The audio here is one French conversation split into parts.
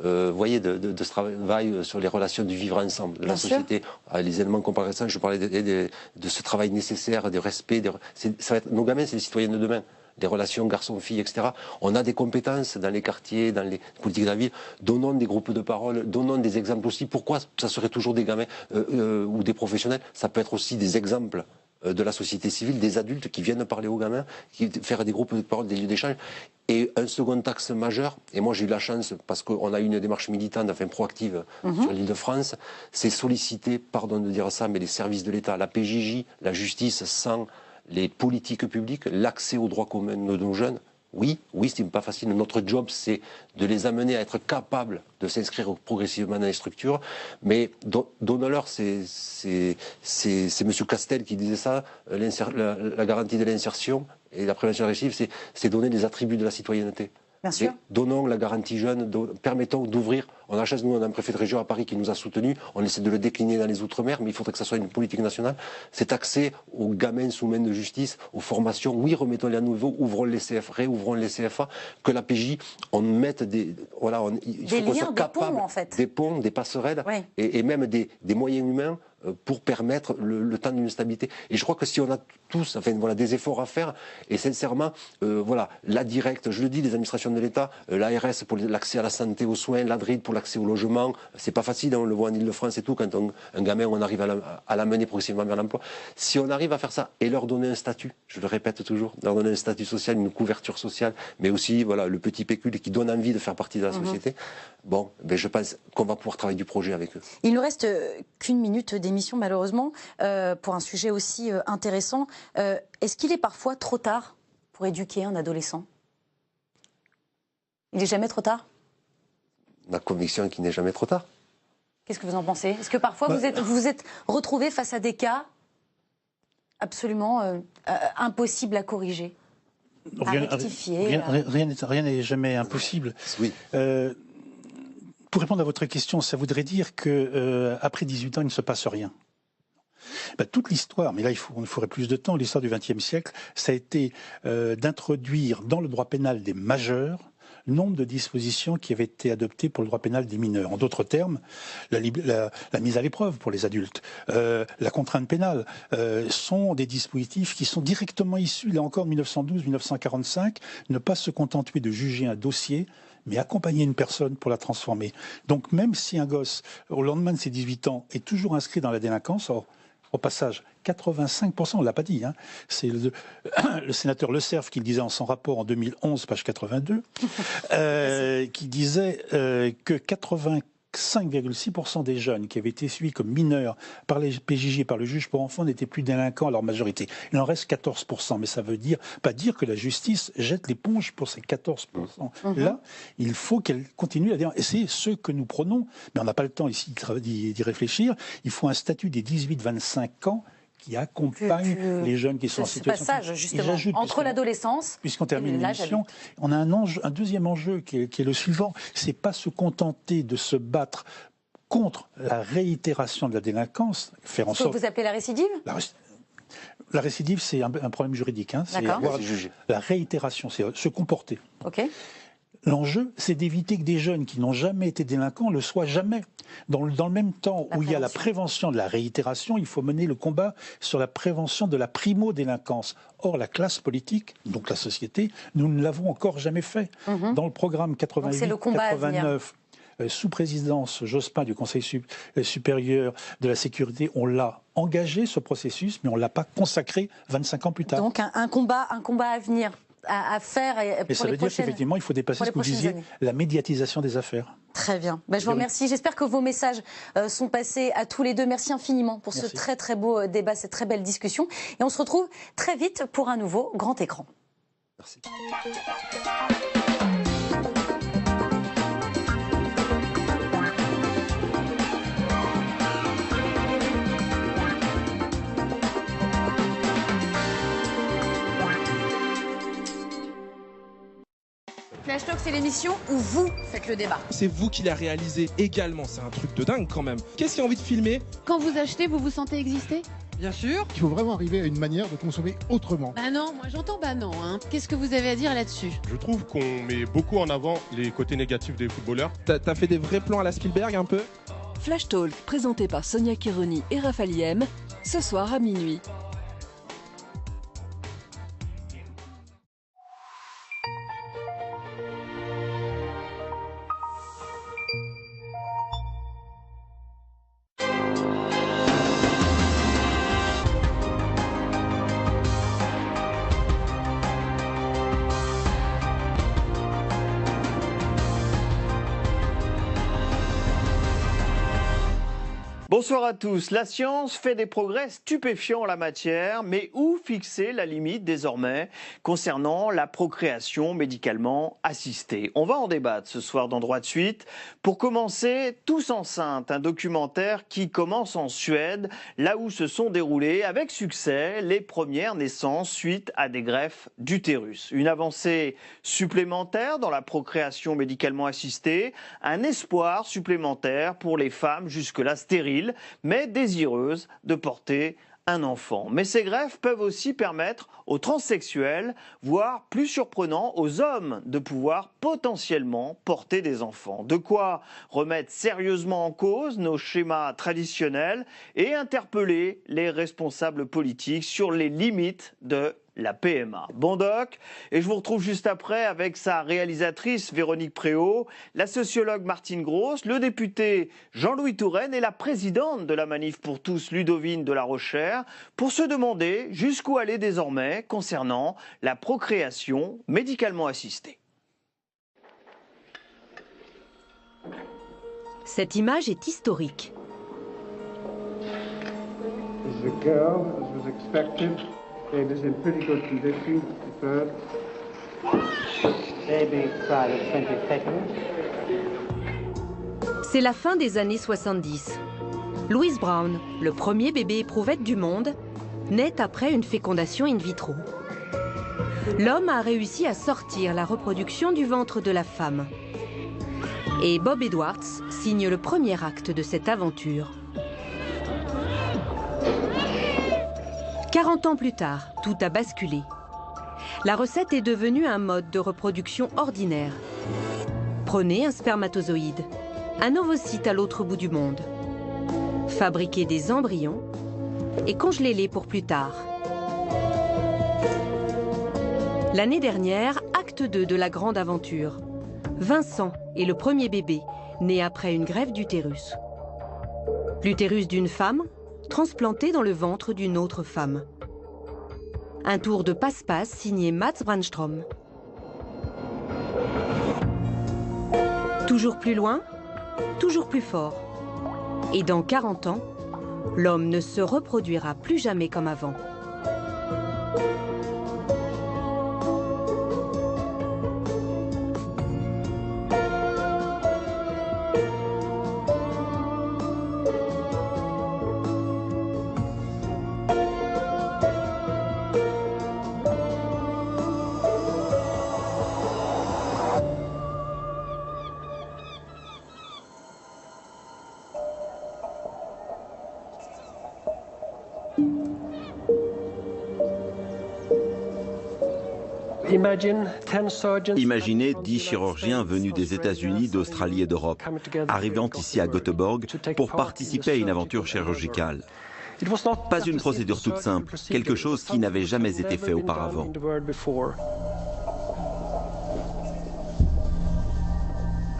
vous voyez, de ce travail sur les relations du vivre ensemble, de la société. Les éléments qu'on parlait, je parlais de ce travail nécessaire, de respect. Ça va être, nos gamins, c'est les citoyens de demain. Des relations garçons-filles, etc. On a des compétences dans les quartiers, dans les politiques de la ville. Donnons des groupes de parole, donnons des exemples aussi. Pourquoi ça serait toujours des gamins ou des professionnels? Ça peut être aussi des exemples de la société civile, des adultes qui viennent parler aux gamins, qui faire des groupes de parole, des lieux d'échange. Et un second axe majeur, et moi j'ai eu la chance, parce qu'on a eu une démarche militante, enfin proactive sur l'Île-de-France, c'est solliciter, pardon de dire ça, mais les services de l'État, la PJJ, la justice, sans les politiques publiques, l'accès aux droits communs de nos jeunes. Oui, c'est pas facile. Notre job, c'est de les amener à être capables de s'inscrire progressivement dans les structures. Mais donnons-leur, c'est M. Castel qui disait ça, la garantie de l'insertion et la prévention agressive, c'est donner les attributs de la citoyenneté. Bien sûr. Donnons la garantie jeune, permettons d'ouvrir. On a la chance, nous, on a un préfet de région à Paris qui nous a soutenus. On essaie de le décliner dans les Outre-mer, mais il faudrait que ça soit une politique nationale. Cet accès aux gamins sous main de justice, aux formations. Oui, remettons-les à nouveau, ouvrons les CFA, réouvrons les CFA, que la PJ, on mette des. Voilà, il faut qu'on soit capable. Des ponts, en fait. Des ponts, des passerelles, et même des moyens humains pour permettre le temps d'une stabilité. Et je crois que si on a tous des efforts à faire, et sincèrement, la directe, je le dis, les administrations de l'État, l'ARS pour l'accès à la santé, aux soins, l'ADRID pour l'accès au logement, c'est pas facile, on le voit en Ile-de-France et tout, quand un gamin, on arrive à l'amener progressivement vers l'emploi. Si on arrive à faire ça et leur donner un statut, je le répète toujours, leur donner un statut social, une couverture sociale, mais aussi le petit pécule qui donne envie de faire partie de la société, je pense qu'on va pouvoir travailler du projet avec eux. Il ne reste qu'une minute d'émission, malheureusement, pour un sujet aussi intéressant. Est-ce qu'il est parfois trop tard pour éduquer un adolescent? Il n'est jamais trop tard? Ma conviction est qu'il n'est jamais trop tard. Qu'est-ce que vous en pensez? Est-ce que parfois vous vous êtes retrouvé face à des cas absolument impossibles à corriger, à rectifier? Rien n'est jamais impossible. Oui. Pour répondre à votre question, ça voudrait dire qu'après 18 ans, il ne se passe rien. Toute l'histoire, mais là il faudrait plus de temps, l'histoire du XXe siècle, ça a été d'introduire dans le droit pénal des majeurs nombre de dispositions qui avaient été adoptées pour le droit pénal des mineurs. En d'autres termes, la mise à l'épreuve pour les adultes, la contrainte pénale, sont des dispositifs qui sont directement issus, là encore, 1912-1945, ne pas se contenter de juger un dossier, mais accompagner une personne pour la transformer. Donc même si un gosse, au lendemain de ses 18 ans, est toujours inscrit dans la délinquance, au passage, 85%, on ne l'a pas dit, c'est le sénateur Le Cerf qui le disait en son rapport en 2011, page 82, qui disait que 85,6% des jeunes qui avaient été suivis comme mineurs par les PJJ et par le juge pour enfants n'étaient plus délinquants à leur majorité. Il en reste 14%, mais ça veut pas dire que la justice jette l'éponge pour ces 14%. Là, il faut qu'elle continue à dire, et c'est ce que nous prônons, mais on n'a pas le temps ici d'y réfléchir, il faut un statut des 18-25 ans qui accompagne les jeunes qui sont en situation... Ce passage, justement, entre l'adolescence... Puisqu'on termine l'émission, on a un deuxième enjeu qui est le suivant, c'est pas se contenter de se battre contre la réitération de la délinquance, faire en sorte... Ce que vous appelez la récidive ? La récidive, c'est un problème juridique. C'est avoir la réitération, c'est se comporter. Ok. L'enjeu, c'est d'éviter que des jeunes qui n'ont jamais été délinquants le soient jamais. Dans le même temps où il y a la prévention de la réitération, il faut mener le combat sur la prévention de la primo-délinquance. Or, la classe politique, donc la société, nous ne l'avons encore jamais fait. Dans le programme 88-89, sous présidence Jospin du Conseil supérieur de la sécurité, on l'a engagé, ce processus, mais on ne l'a pas consacré 25 ans plus tard. Donc un combat à venir. À faire et ça veut dire qu'effectivement il faut dépasser ce que vous disiez, la médiatisation des affaires. Très bien, je vous remercie. J'espère que vos messages sont passés à tous les deux. Merci infiniment pour ce très très beau débat, cette très belle discussion. Et on se retrouve très vite pour un nouveau grand écran. Merci. Flash Talk, c'est l'émission où vous faites le débat. C'est vous qui l'a réalisé également, c'est un truc de dingue quand même. Qu'est-ce qu'il y a envie de filmer? Quand vous achetez, vous vous sentez exister? Bien sûr. Il faut vraiment arriver à une manière de consommer autrement. Bah non, moi j'entends bah non. Qu'est-ce que vous avez à dire là-dessus? Je trouve qu'on met beaucoup en avant les côtés négatifs des footballeurs. T'as fait des vrais plans à la Spielberg un peu? Flash Talk, présenté par Sonia Kironi et Raphaël Yem, ce soir à minuit. Bonsoir à tous. La science fait des progrès stupéfiants en la matière, mais où fixer la limite désormais concernant la procréation médicalement assistée? On va en débattre ce soir dans Droit de Suite. Pour commencer, Tous enceintes, un documentaire qui commence en Suède, là où se sont déroulées avec succès les premières naissances suite à des greffes d'utérus. Une avancée supplémentaire dans la procréation médicalement assistée, un espoir supplémentaire pour les femmes jusque-là stériles, mais désireuses de porter un enfant. Mais ces greffes peuvent aussi permettre aux transsexuels, voire plus surprenant, aux hommes de pouvoir potentiellement porter des enfants. De quoi remettre sérieusement en cause nos schémas traditionnels et interpeller les responsables politiques sur les limites de la PMA. Bon doc, et je vous retrouve juste après avec sa réalisatrice Véronique Préau, la sociologue Martine Gross, le député Jean-Louis Touraine et la présidente de la Manif pour tous, Ludovine de la Rochère, pour se demander jusqu'où aller désormais concernant la procréation médicalement assistée. Cette image est historique. The girl, as was expected, is in pretty good condition. Birth. Baby cried at 20 seconds. C'est la fin des années 70. Louise Brown, le premier bébé éprouvette du monde, naît après une fécondation in vitro. L'homme a réussi à sortir la reproduction du ventre de la femme. Et Bob Edwards signe le premier acte de cette aventure. 40 ans plus tard, tout a basculé. La recette est devenue un mode de reproduction ordinaire. Prenez un spermatozoïde, un ovocyte à l'autre bout du monde. Fabriquez des embryons et congelez-les pour plus tard. L'année dernière, acte 2 de la grande aventure. Vincent est le premier bébé, né après une greffe d'utérus. L'utérus d'une femme, transplanté dans le ventre d'une autre femme. Un tour de passe-passe signé Mats Brandström. Toujours plus loin, toujours plus fort. Et dans 40 ans, l'homme ne se reproduira plus jamais comme avant. Imaginez 10 chirurgiens venus des États-Unis, d'Australie et d'Europe, arrivant ici à Göteborg pour participer à une aventure chirurgicale. Pas une procédure toute simple, quelque chose qui n'avait jamais été fait auparavant.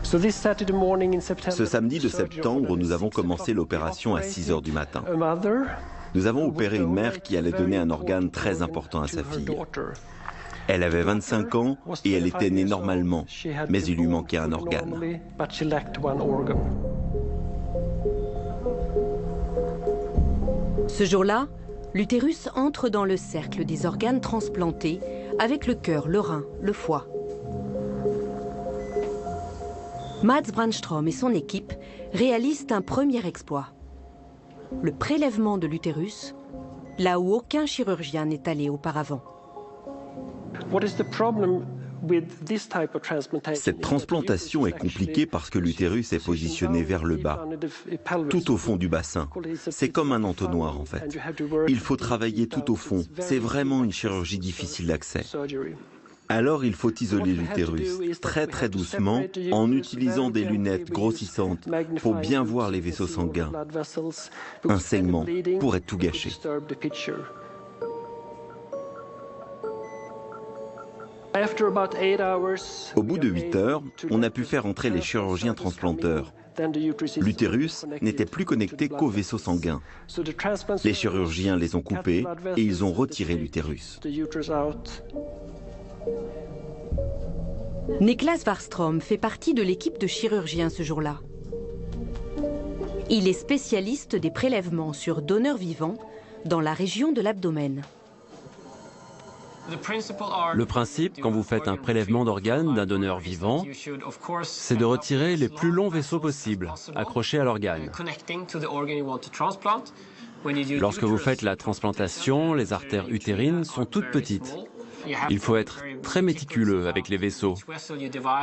Ce samedi de septembre, nous avons commencé l'opération à 6 h du matin. Nous avons opéré une mère qui allait donner un organe très important à sa fille. Elle avait 25 ans et elle était née normalement, mais il lui manquait un organe. Ce jour-là, l'utérus entre dans le cercle des organes transplantés avec le cœur, le rein, le foie. Mats Brandström et son équipe réalisent un premier exploit. Le prélèvement de l'utérus, là où aucun chirurgien n'est allé auparavant. Cette transplantation est compliquée parce que l'utérus est positionné vers le bas, tout au fond du bassin. C'est comme un entonnoir en fait. Il faut travailler tout au fond. C'est vraiment une chirurgie difficile d'accès. Alors il faut isoler l'utérus très très doucement en utilisant des lunettes grossissantes pour bien voir les vaisseaux sanguins. Un saignement pourrait tout gâcher. Au bout de 8 heures, on a pu faire entrer les chirurgiens transplanteurs. L'utérus n'était plus connecté qu'aux vaisseaux sanguins. Les chirurgiens les ont coupés et ils ont retiré l'utérus. Niklas Warström fait partie de l'équipe de chirurgiens ce jour-là. Il est spécialiste des prélèvements sur donneurs vivants dans la région de l'abdomen. Le principe, quand vous faites un prélèvement d'organes d'un donneur vivant, c'est de retirer les plus longs vaisseaux possibles, accrochés à l'organe. Lorsque vous faites la transplantation, les artères utérines sont toutes petites. Il faut être très méticuleux avec les vaisseaux,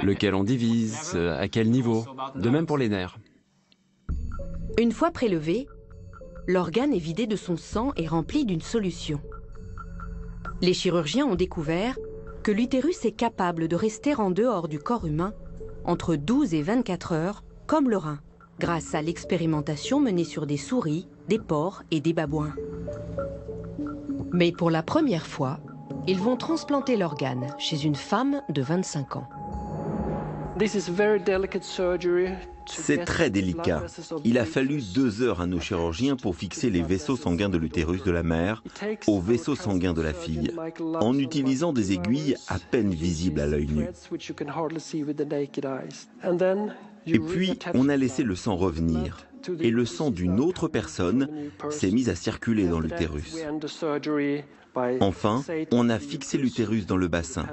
lequel on divise, à quel niveau, de même pour les nerfs. Une fois prélevé, l'organe est vidé de son sang et rempli d'une solution. Les chirurgiens ont découvert que l'utérus est capable de rester en dehors du corps humain entre 12 et 24 heures, comme le rein, grâce à l'expérimentation menée sur des souris, des porcs et des babouins. Mais pour la première fois, ils vont transplanter l'organe chez une femme de 25 ans. C'est très délicat. Il a fallu 2 heures à nos chirurgiens pour fixer les vaisseaux sanguins de l'utérus de la mère aux vaisseaux sanguins de la fille, en utilisant des aiguilles à peine visibles à l'œil nu. Et puis, on a laissé le sang revenir, et le sang d'une autre personne s'est mis à circuler dans l'utérus. Enfin, on a fixé l'utérus dans le bassin.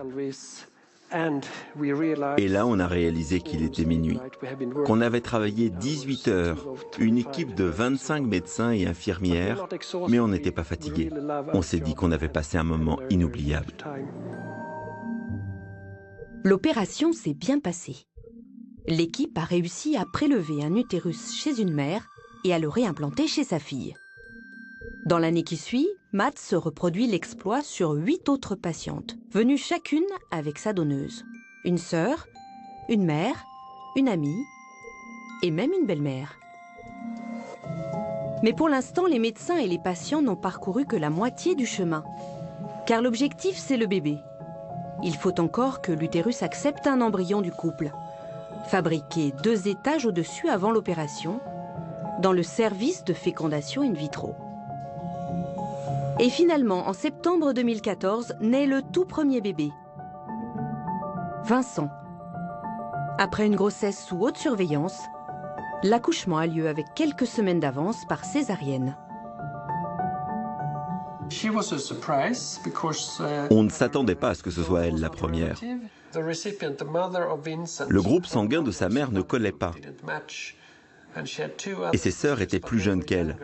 Et là, on a réalisé qu'il était minuit, qu'on avait travaillé 18 heures, une équipe de 25 médecins et infirmières, mais on n'était pas fatigué. On s'est dit qu'on avait passé un moment inoubliable. L'opération s'est bien passée. L'équipe a réussi à prélever un utérus chez une mère et à le réimplanter chez sa fille. Dans l'année qui suit, Mats reproduit l'exploit sur 8 autres patientes, venues chacune avec sa donneuse. Une sœur, une mère, une amie et même une belle-mère. Mais pour l'instant, les médecins et les patients n'ont parcouru que la moitié du chemin. Car l'objectif, c'est le bébé. Il faut encore que l'utérus accepte un embryon du couple, fabriqué 2 étages au-dessus avant l'opération, dans le service de fécondation in vitro. Et finalement, en septembre 2014, naît le tout premier bébé, Vincent. Après une grossesse sous haute surveillance, l'accouchement a lieu avec quelques semaines d'avance par césarienne. On ne s'attendait pas à ce que ce soit elle la première. Le groupe sanguin de sa mère ne collait pas. Et ses sœurs étaient plus jeunes qu'elle.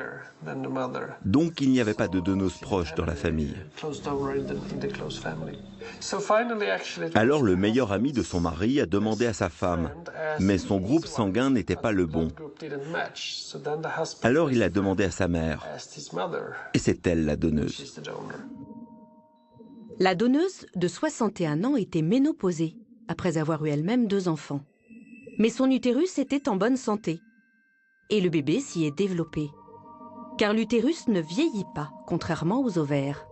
Donc il n'y avait pas de donneuse proche dans la famille. Alors le meilleur ami de son mari a demandé à sa femme, mais son groupe sanguin n'était pas le bon. Alors il a demandé à sa mère, et c'est elle la donneuse. La donneuse de 61 ans était ménopausée, après avoir eu elle-même 2 enfants. Mais son utérus était en bonne santé. Et le bébé s'y est développé. Car l'utérus ne vieillit pas, contrairement aux ovaires.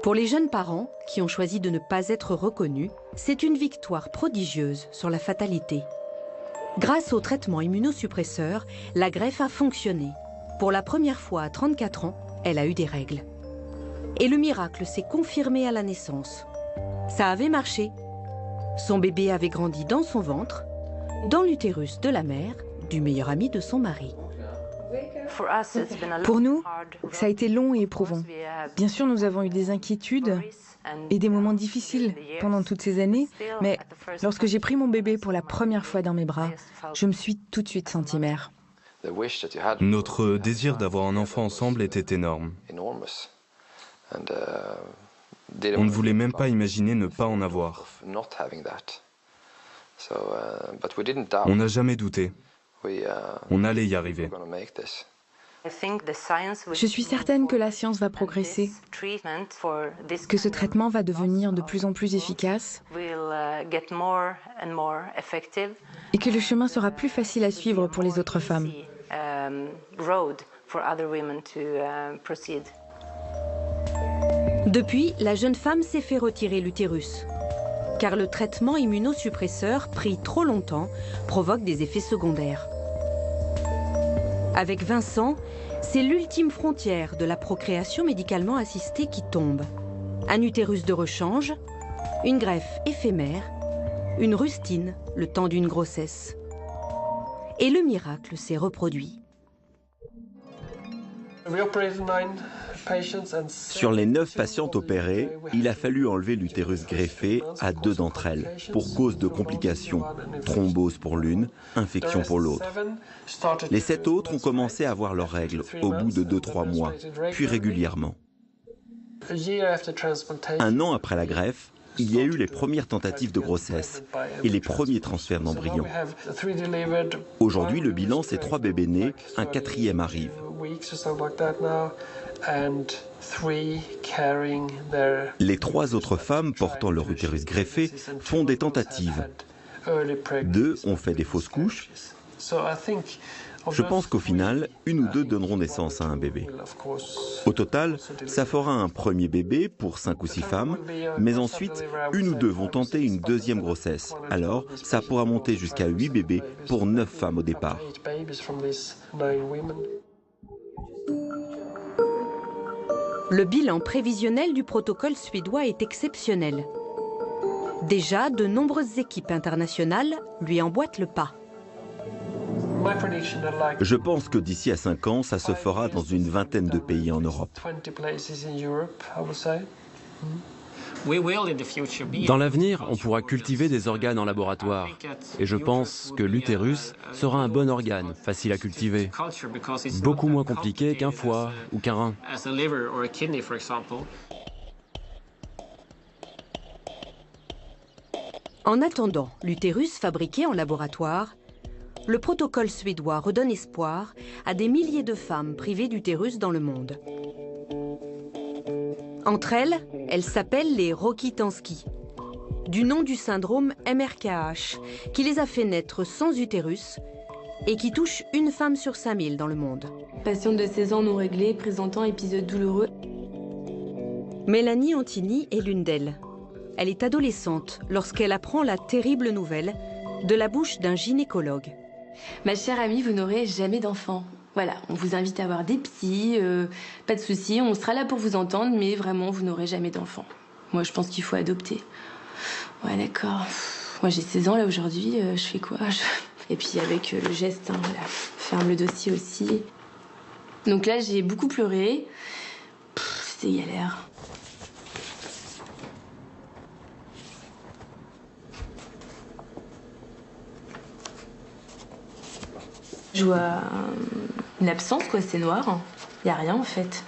Pour les jeunes parents, qui ont choisi de ne pas être reconnus, c'est une victoire prodigieuse sur la fatalité. Grâce au traitement immunosuppresseur, la greffe a fonctionné. Pour la première fois à 34 ans, elle a eu des règles. Et le miracle s'est confirmé à la naissance. Ça avait marché. Son bébé avait grandi dans son ventre, dans l'utérus de la mère, du meilleur ami de son mari. Pour nous, ça a été long et éprouvant. Bien sûr, nous avons eu des inquiétudes et des moments difficiles pendant toutes ces années, mais lorsque j'ai pris mon bébé pour la première fois dans mes bras, je me suis tout de suite sentie mère. Notre désir d'avoir un enfant ensemble était énorme. On ne voulait même pas imaginer ne pas en avoir. On n'a jamais douté. On allait y arriver. Je suis certaine que la science va progresser, que ce traitement va devenir de plus en plus efficace et que le chemin sera plus facile à suivre pour les autres femmes. Depuis, la jeune femme s'est fait retirer l'utérus, car le traitement immunosuppresseur pris trop longtemps provoque des effets secondaires. Avec Vincent, c'est l'ultime frontière de la procréation médicalement assistée qui tombe. Un utérus de rechange, une greffe éphémère, une rustine le temps d'une grossesse. Et le miracle s'est reproduit. Sur les 9 patientes opérées, il a fallu enlever l'utérus greffé à 2 d'entre elles, pour cause de complications, thrombose pour l'une, infection pour l'autre. Les 7 autres ont commencé à avoir leurs règles au bout de 2-3 mois, puis régulièrement. Un an après la greffe, il y a eu les premières tentatives de grossesse et les premiers transferts d'embryons. Aujourd'hui, le bilan, c'est 3 bébés nés, un 4e arrive. Les 3 autres femmes portant leur utérus greffé font des tentatives. 2 ont fait des fausses couches. Je pense qu'au final, 1 ou 2 donneront naissance à un bébé. Au total, ça fera un premier bébé pour 5 ou 6 femmes, mais ensuite, 1 ou 2 vont tenter une 2e grossesse. Alors, ça pourra monter jusqu'à 8 bébés pour 9 femmes au départ. Le bilan prévisionnel du protocole suédois est exceptionnel. Déjà, de nombreuses équipes internationales lui emboîtent le pas. Je pense que d'ici à 5 ans, ça se fera dans une 20aine de pays en Europe. Dans l'avenir, on pourra cultiver des organes en laboratoire. Et je pense que l'utérus sera un bon organe, facile à cultiver. Beaucoup moins compliqué qu'un foie ou qu'un rein. En attendant l'utérus fabriqué en laboratoire, le protocole suédois redonne espoir à des milliers de femmes privées d'utérus dans le monde. Entre elles s'appellent les Rokitansky, du nom du syndrome MRKH, qui les a fait naître sans utérus et qui touche une femme sur 5000 dans le monde. Patiente de 16 ans non réglée, présentant épisode douloureux. Mélanie Antini est l'une d'elles. Elle est adolescente lorsqu'elle apprend la terrible nouvelle de la bouche d'un gynécologue. Ma chère amie, vous n'aurez jamais d'enfant. Voilà, on vous invite à voir des psys, pas de soucis, on sera là pour vous entendre, mais vraiment, vous n'aurez jamais d'enfant. Moi, je pense qu'il faut adopter. Ouais, d'accord. Moi, j'ai 16 ans, là, aujourd'hui, je fais quoi? Et puis, avec le geste, hein, voilà. Ferme le dossier aussi. Donc là, j'ai beaucoup pleuré. C'était galère. Je vois une absence, quoi, c'est noir. Il n'y a rien, en fait.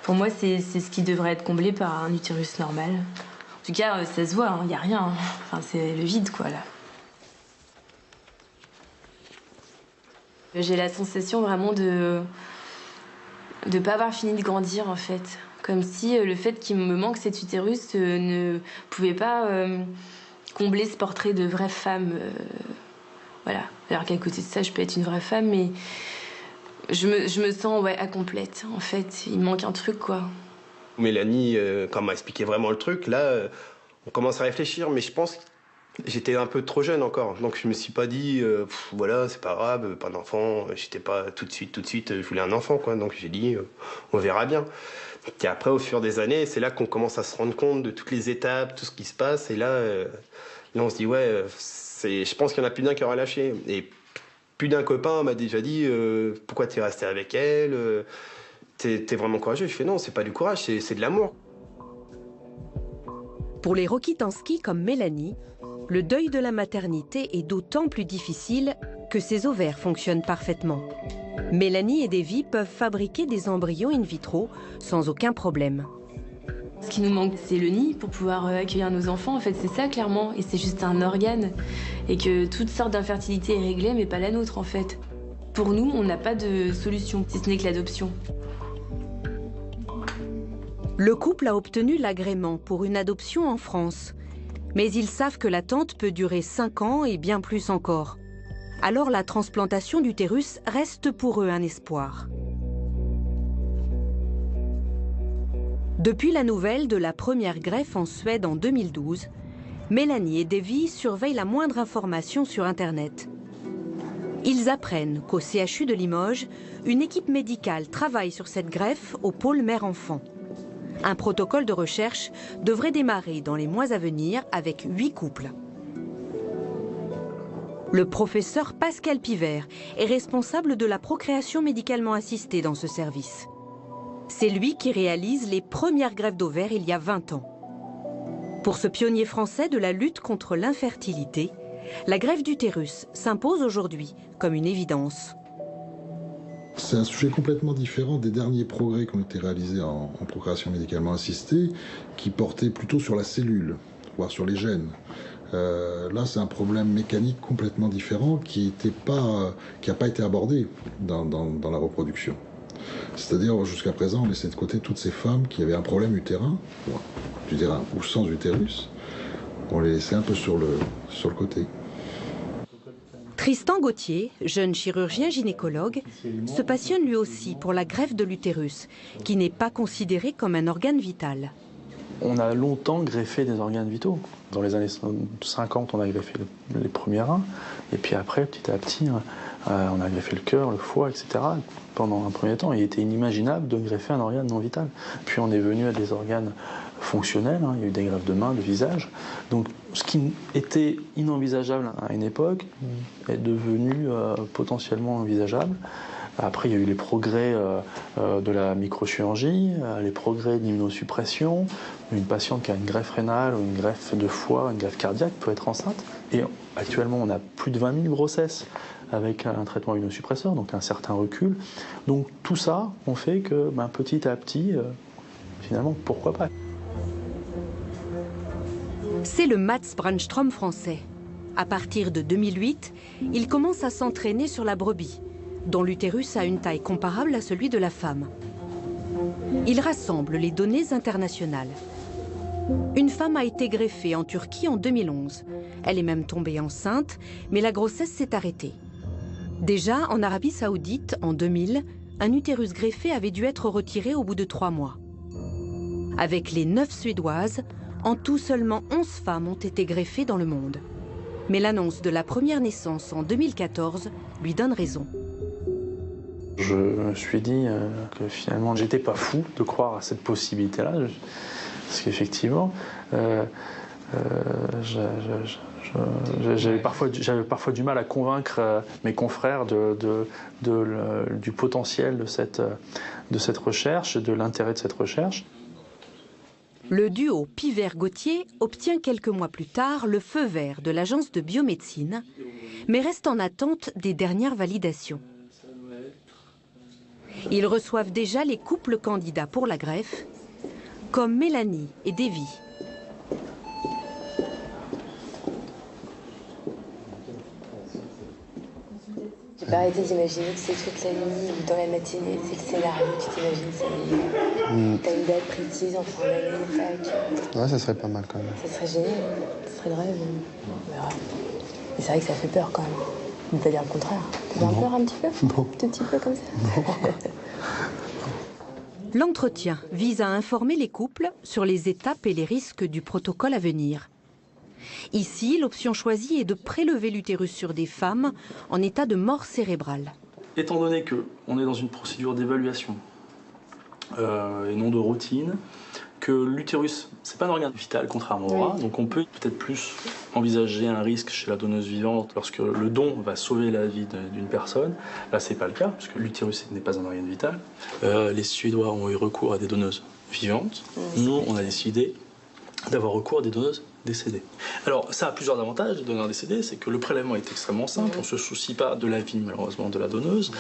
Pour moi, c'est ce qui devrait être comblé par un utérus normal. En tout cas, ça se voit, il n'y a rien. Enfin, c'est le vide, quoi, là. J'ai la sensation vraiment de pas avoir fini de grandir, en fait. Comme si le fait qu'il me manque cet utérus ne pouvait pas combler ce portrait de vraie femme. Voilà. Alors qu'à côté de ça, je peux être une vraie femme, mais je me sens incomplète. En fait, il me manque un truc, quoi. Mélanie, quand m'a expliqué vraiment le truc, là, on commence à réfléchir, mais je pense que j'étais un peu trop jeune encore. Donc je me suis pas dit, voilà, c'est pas grave, pas d'enfant. J'étais pas tout de suite, je voulais un enfant, quoi. Donc j'ai dit, on verra bien. Et après, au fur des années, c'est là qu'on commence à se rendre compte de toutes les étapes, tout ce qui se passe. Et là on se dit, ouais, je pense qu'il y en a plus d'un qui aura lâché. Et plus d'un copain m'a déjà dit, pourquoi t'es resté avec elle, t'es vraiment courageux. Je fais, non, c'est pas du courage, c'est de l'amour. Pour les Rokitansky comme Mélanie, le deuil de la maternité est d'autant plus difficile que ses ovaires fonctionnent parfaitement. Mélanie et Davy peuvent fabriquer des embryons in vitro sans aucun problème. Ce qui nous manque, c'est le nid pour pouvoir accueillir nos enfants. En fait, c'est ça, clairement. Et c'est juste un organe. Et que toutes sortes d'infertilité est réglée, mais pas la nôtre, en fait. Pour nous, on n'a pas de solution, si ce n'est que l'adoption. Le couple a obtenu l'agrément pour une adoption en France. Mais ils savent que l'attente peut durer 5 ans et bien plus encore. Alors la transplantation d'utérus reste pour eux un espoir. Depuis la nouvelle de la première greffe en Suède en 2012, Mélanie et Davy surveillent la moindre information sur Internet. Ils apprennent qu'au CHU de Limoges, une équipe médicale travaille sur cette greffe au pôle mère-enfant. Un protocole de recherche devrait démarrer dans les mois à venir avec 8 couples. Le professeur Pascal Pivert est responsable de la procréation médicalement assistée dans ce service. C'est lui qui réalise les premières greffes d'ovaires il y a 20 ans. Pour ce pionnier français de la lutte contre l'infertilité, la greffe d'utérus s'impose aujourd'hui comme une évidence. C'est un sujet complètement différent des derniers progrès qui ont été réalisés en procréation médicalement assistée, qui portaient plutôt sur la cellule, voire sur les gènes. Là, c'est un problème mécanique complètement différent qui n'a pas été abordé dans la reproduction. C'est-à-dire, jusqu'à présent, on laissait de côté toutes ces femmes qui avaient un problème utérin ou sans utérus. On les laissait un peu sur le côté. Tristan Gauthier, jeune chirurgien gynécologue, se passionne lui aussi pour la greffe de l'utérus, qui n'est pas considérée comme un organe vital. On a longtemps greffé des organes vitaux. Dans les années 50, on a greffé les premiers reins, et puis après, petit à petit, on a greffé le cœur, le foie, etc. Pendant un premier temps, il était inimaginable de greffer un organe non vital. Puis on est venu à des organes fonctionnels, il y a eu des greffes de main, de visage. Donc ce qui était inenvisageable à une époque est devenu potentiellement envisageable. Après, il y a eu les progrès de la microchirurgie, les progrès de l'immunosuppression. Une patiente qui a une greffe rénale ou une greffe de foie, une greffe cardiaque peut être enceinte. Et actuellement, on a plus de 20 000 grossesses avec un traitement immunosuppresseur, donc un certain recul. Donc tout ça, on fait que petit à petit, finalement, pourquoi pas. C'est le Mats Brandstrom français. À partir de 2008, il commence à s'entraîner sur la brebis, dont l'utérus a une taille comparable à celui de la femme. Il rassemble les données internationales. Une femme a été greffée en Turquie en 2011. Elle est même tombée enceinte, mais la grossesse s'est arrêtée. Déjà, en Arabie Saoudite, en 2000, un utérus greffé avait dû être retiré au bout de 3 mois. Avec les 9 Suédoises, en tout seulement 11 femmes ont été greffées dans le monde. Mais l'annonce de la première naissance en 2014 lui donne raison. Je me suis dit que finalement, j'étais pas fou de croire à cette possibilité-là, parce qu'effectivement, j'avais parfois du mal à convaincre mes confrères du potentiel de cette recherche, de l'intérêt de cette recherche. Le duo Pivert-Gauthier obtient quelques mois plus tard le feu vert de l'Agence de biomédecine, mais reste en attente des dernières validations. Ils reçoivent déjà les couples candidats pour la greffe, comme Mélanie et Davy. J'ai pas arrêté d'imaginer que c'est toute la nuit ou dans la matinée, c'est le scénario, tu t'imagines ça. T'as une date précise en fin d'année, tac. Ouais, ça serait pas mal quand même. Ça serait génial, ça serait le rêve. On verra. Mais c'est vrai que ça fait peur quand même. On peut dire le contraire. Tu as peur un petit peu? Non. Un tout petit peu comme ça. L'entretien vise à informer les couples sur les étapes et les risques du protocole à venir. Ici, l'option choisie est de prélever l'utérus sur des femmes en état de mort cérébrale. Étant donné qu'on est dans une procédure d'évaluation et non de routine, que l'utérus, c'est pas un organe vital contrairement au bras, donc on peut peut-être plus envisager un risque chez la donneuse vivante lorsque le don va sauver la vie d'une personne. Là, c'est pas le cas, parce que l'utérus n'est pas un organe vital. Les Suédois ont eu recours à des donneuses vivantes. Nous, on a décidé d'avoir recours à des donneuses décédé. Alors ça a plusieurs avantages de donner un décédé, c'est que le prélèvement est extrêmement simple, on ne se soucie pas de la vie malheureusement de la donneuse.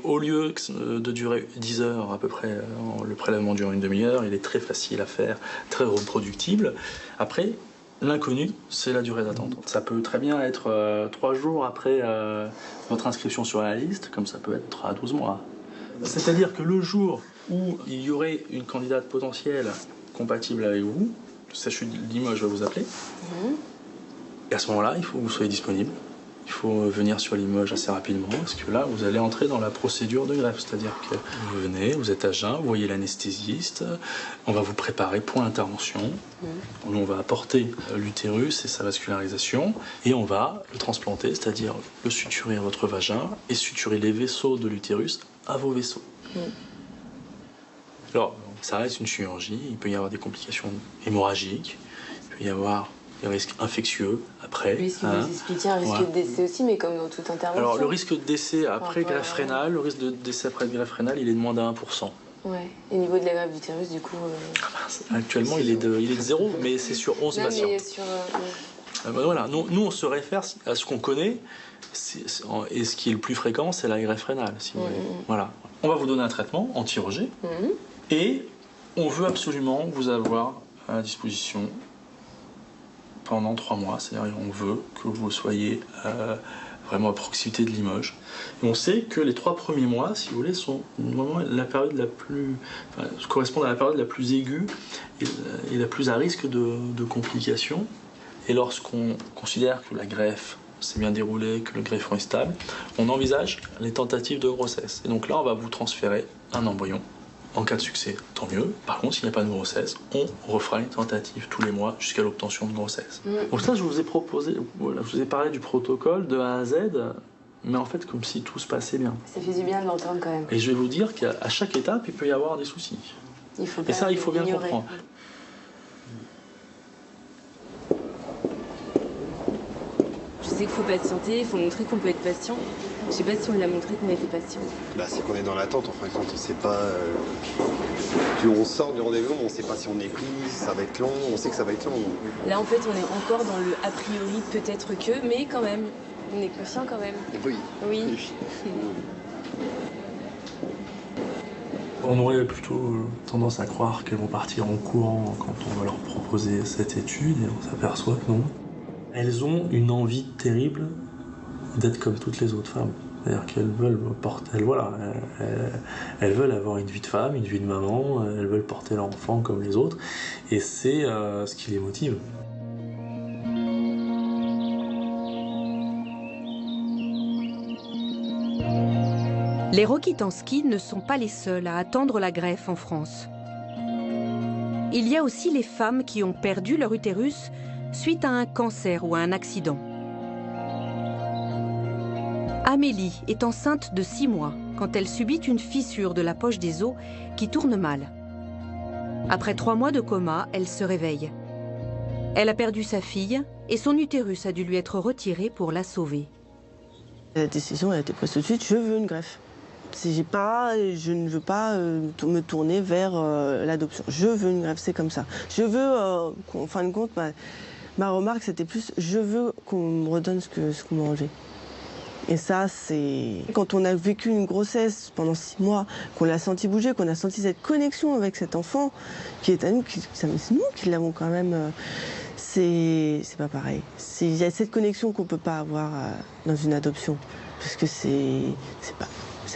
Au lieu de durer 10 heures à peu près, le prélèvement dure une demi-heure, il est très facile à faire, très reproductible. Après, l'inconnu, c'est la durée d'attente. Ça peut très bien être 3 jours après votre inscription sur la liste, comme ça peut être à 12 mois. C'est-à-dire que le jour où il y aurait une candidate potentielle compatible avec vous, le CHU de Limoges va vous appeler. Et à ce moment-là, il faut que vous soyez disponible. Il faut venir sur Limoges assez rapidement, parce que là, vous allez entrer dans la procédure de greffe. C'est-à-dire que vous venez, vous êtes à jeun, vous voyez l'anesthésiste, on va vous préparer pour l'intervention. On va apporter l'utérus et sa vascularisation, et on va le transplanter, c'est-à-dire le suturer à votre vagin et suturer les vaisseaux de l'utérus à vos vaisseaux. Alors, ça reste une chirurgie, il peut y avoir des complications hémorragiques, il peut y avoir des risques infectieux après. Oui, ce que vous expliquez, un risque de décès aussi, mais comme dans toute intervention. Alors, le risque de décès après greffe rénale, le risque de décès après greffe rénale, il est de moins d'1%. Ouais. Et au niveau de la greffe d'utérus, du coup... Actuellement, il est de 0, mais c'est sur 11 patients. Mais sur, voilà, nous, on se réfère à ce qu'on connaît, et ce qui est le plus fréquent, c'est la greffe rénale, si vous voulez. Voilà. On va vous donner un traitement anti-rejet, et on veut absolument vous avoir à disposition pendant 3 mois. C'est-à-dire on veut que vous soyez vraiment à proximité de Limoges. Et on sait que les 3 premiers mois, si vous voulez, sont vraiment la période la plus... correspondent à la période la plus aiguë et la plus à risque de complications. Et lorsqu'on considère que la greffe s'est bien déroulée, que le greffon est stable, on envisage les tentatives de grossesse. Et donc là, on va vous transférer un embryon. En cas de succès, tant mieux. Par contre, s'il n'y a pas de grossesse, on refera une tentative tous les mois jusqu'à l'obtention de grossesse. Donc ça, je vous ai proposé, voilà, je vous ai parlé du protocole de A à Z, mais en fait, comme si tout se passait bien. Ça fait du bien de l'entendre quand même. Et je vais vous dire qu'à chaque étape, il peut y avoir des soucis. Et ça, il faut bien comprendre. Je sais qu'il faut patienter, il faut montrer qu'on peut être patient. Je sais pas si on l'a montré qu'on était patient. Là, c'est qu'on est dans l'attente, en fin de compte, on sait pas... Puis on sort du rendez-vous, mais on sait pas si on est pris, si ça va être long, on sait que ça va être long. Là, en fait, on est encore dans le a priori, peut-être que, mais quand même, on est conscient quand même. Oui. Oui. On aurait plutôt tendance à croire qu'elles vont partir en courant quand on va leur proposer cette étude, et on s'aperçoit que non. Elles ont une envie terrible d'être comme toutes les autres femmes. C'est-à-dire qu'elles veulent porter, elles veulent avoir une vie de femme, une vie de maman, elles veulent porter leur enfant comme les autres, et c'est ce qui les motive. Les Rokitansky ne sont pas les seuls à attendre la greffe en France. Il y a aussi les femmes qui ont perdu leur utérus suite à un cancer ou à un accident. Amélie est enceinte de 6 mois quand elle subit une fissure de la poche des os qui tourne mal. Après 3 mois de coma, elle se réveille. Elle a perdu sa fille et son utérus a dû lui être retiré pour la sauver. La décision a été prise tout de suite, je veux une greffe. Je ne veux pas me tourner vers l'adoption. Je veux une greffe, c'est comme ça. Je veux, en fin de compte, ma remarque c'était plus, je veux qu'on me redonne ce qu'on m'a enlevé. Et ça, c'est... Quand on a vécu une grossesse pendant 6 mois, qu'on l'a senti bouger, qu'on a senti cette connexion avec cet enfant, qui est à nous, c'est nous qui l'avons quand même... C'est pas pareil. Il y a cette connexion qu'on ne peut pas avoir dans une adoption. Parce que c'est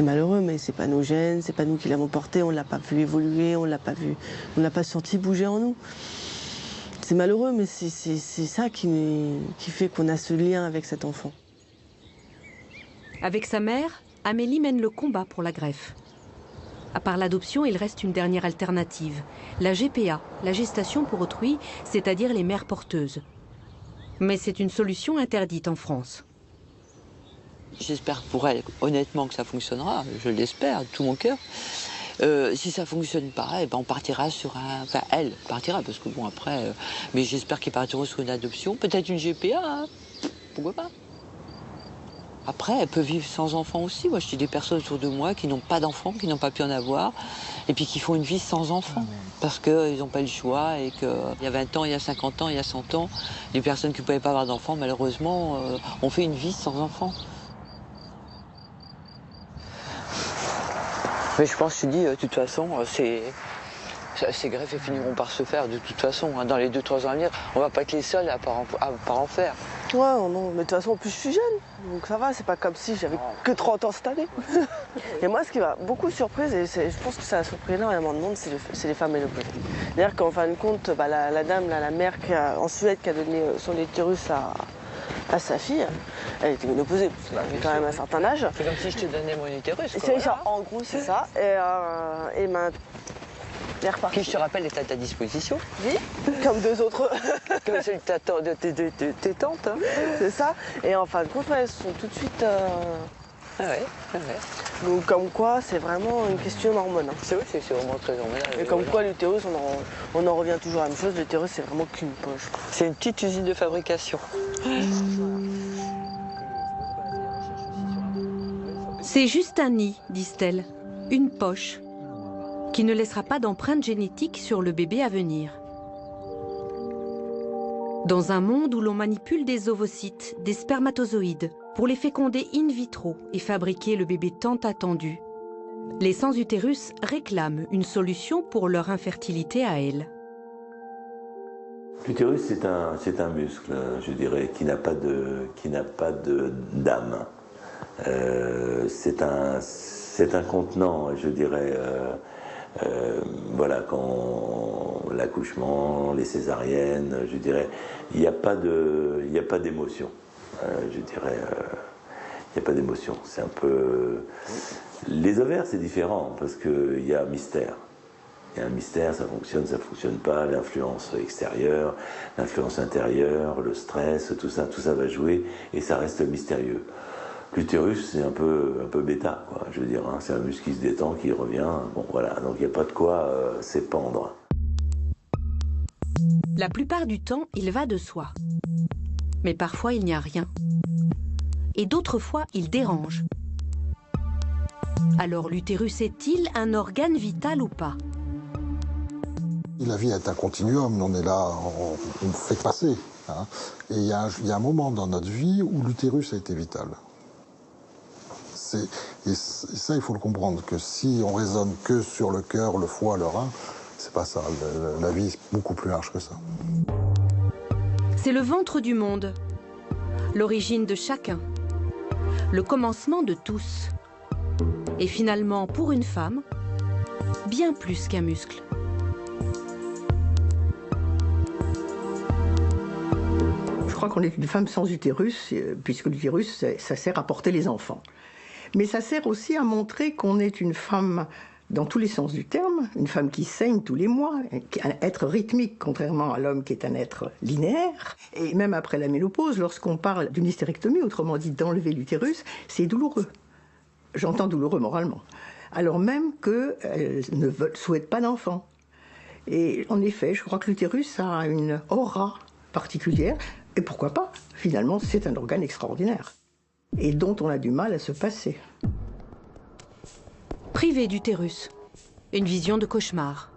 malheureux, mais c'est pas nos gènes, c'est pas nous qui l'avons porté, on l'a pas vu évoluer, on l'a pas senti bouger en nous. C'est malheureux, mais c'est ça qui fait qu'on a ce lien avec cet enfant. Avec sa mère, Amélie mène le combat pour la greffe. À part l'adoption, il reste une dernière alternative, la GPA, la gestation pour autrui, c'est-à-dire les mères porteuses. Mais c'est une solution interdite en France. J'espère pour elle, honnêtement, que ça fonctionnera, je l'espère, de tout mon cœur. Si ça ne fonctionne pas, eh ben on partira sur un... Enfin, elle partira, parce que bon, après... mais j'espère qu'ils partiront sur une adoption, peut-être une GPA, hein. Pourquoi pas? Après, elle peut vivre sans enfant aussi. Moi, je dis des personnes autour de moi qui n'ont pas d'enfants, qui n'ont pas pu en avoir, et puis qui font une vie sans enfants, parce qu'ils n'ont pas le choix, et qu'il y a 20 ans, il y a 50 ans, il y a 100 ans, les personnes qui ne pouvaient pas avoir d'enfants, malheureusement, ont fait une vie sans enfants. Mais je pense, je dis, de toute façon, ces greffes finiront par se faire de toute façon. Dans les 2-3 ans à venir, on va pas être les seuls à pas en faire. Ouais, non, mais de toute façon, en plus, je suis jeune. Donc ça va, c'est pas comme si j'avais que 30 ans cette année. Et moi, ce qui m'a beaucoup surprise, et je pense que ça a surpris énormément de monde, c'est les femmes ménopausées. C'est-à-dire qu'en fin de compte, la dame, la mère en Suède qui a donné son utérus à sa fille, elle était ménopausée, parce qu'elle avait quand même un certain âge. C'est comme si je te donnais mon utérus, quoi. C'est ça, en gros, c'est ça. Et qui, je te rappelle, est à ta disposition. Oui, comme deux autres. Comme celui de tes tantes. Hein. C'est ça. Et en fin de compte, elles sont tout de suite... Ah ouais. Donc comme quoi, c'est vraiment une question d'hormones. C'est vrai, c'est vraiment très hormonal. Et comme quoi, l'utérus, on en revient toujours à la même chose, l'utérus, c'est vraiment qu'une poche. C'est une petite usine de fabrication. C'est juste un nid, disent-elles, une poche, qui ne laissera pas d'empreinte génétique sur le bébé à venir. Dans un monde où l'on manipule des ovocytes, des spermatozoïdes, pour les féconder in vitro et fabriquer le bébé tant attendu, les sans-utérus réclament une solution pour leur infertilité à elles. L'utérus, c'est un muscle, je dirais, qui n'a pas d'âme. C'est un contenant, je dirais. Voilà, quand l'accouchement, les césariennes, je dirais, il n'y a pas d'émotion. Je dirais, il n'y a pas d'émotion. C'est un peu. Les ovaires, c'est différent parce qu'il y a un mystère. Il y a un mystère, ça fonctionne pas, l'influence extérieure, l'influence intérieure, le stress, tout ça va jouer et ça reste mystérieux. L'utérus, c'est un peu bêta, quoi, je veux dire. Hein, c'est un muscle qui se détend, qui revient. Bon, voilà, donc il n'y a pas de quoi s'épandre. La plupart du temps, il va de soi. Mais parfois, il n'y a rien. Et d'autres fois, il dérange. Alors, l'utérus est-il un organe vital ou pas? La vie est un continuum, on est là, on fait passer. Hein, et il y a un moment dans notre vie où l'utérus a été vital. Et ça, il faut le comprendre, que si on raisonne que sur le cœur, le foie, le rein, c'est pas ça. La vie est beaucoup plus large que ça. C'est le ventre du monde, l'origine de chacun, le commencement de tous. Et finalement, pour une femme, bien plus qu'un muscle. Je crois qu'on est une femme sans utérus, puisque l'utérus, ça sert à porter les enfants. Mais ça sert aussi à montrer qu'on est une femme dans tous les sens du terme, une femme qui saigne tous les mois, un être rythmique, contrairement à l'homme qui est un être linéaire. Et même après la ménopause, lorsqu'on parle d'une hystérectomie, autrement dit d'enlever l'utérus, c'est douloureux. J'entends douloureux moralement. Alors même qu'elle ne souhaite pas d'enfant. Et en effet, je crois que l'utérus a une aura particulière, et pourquoi pas, finalement, c'est un organe extraordinaire, et dont on a du mal à se passer. Privé d'utérus, une vision de cauchemar.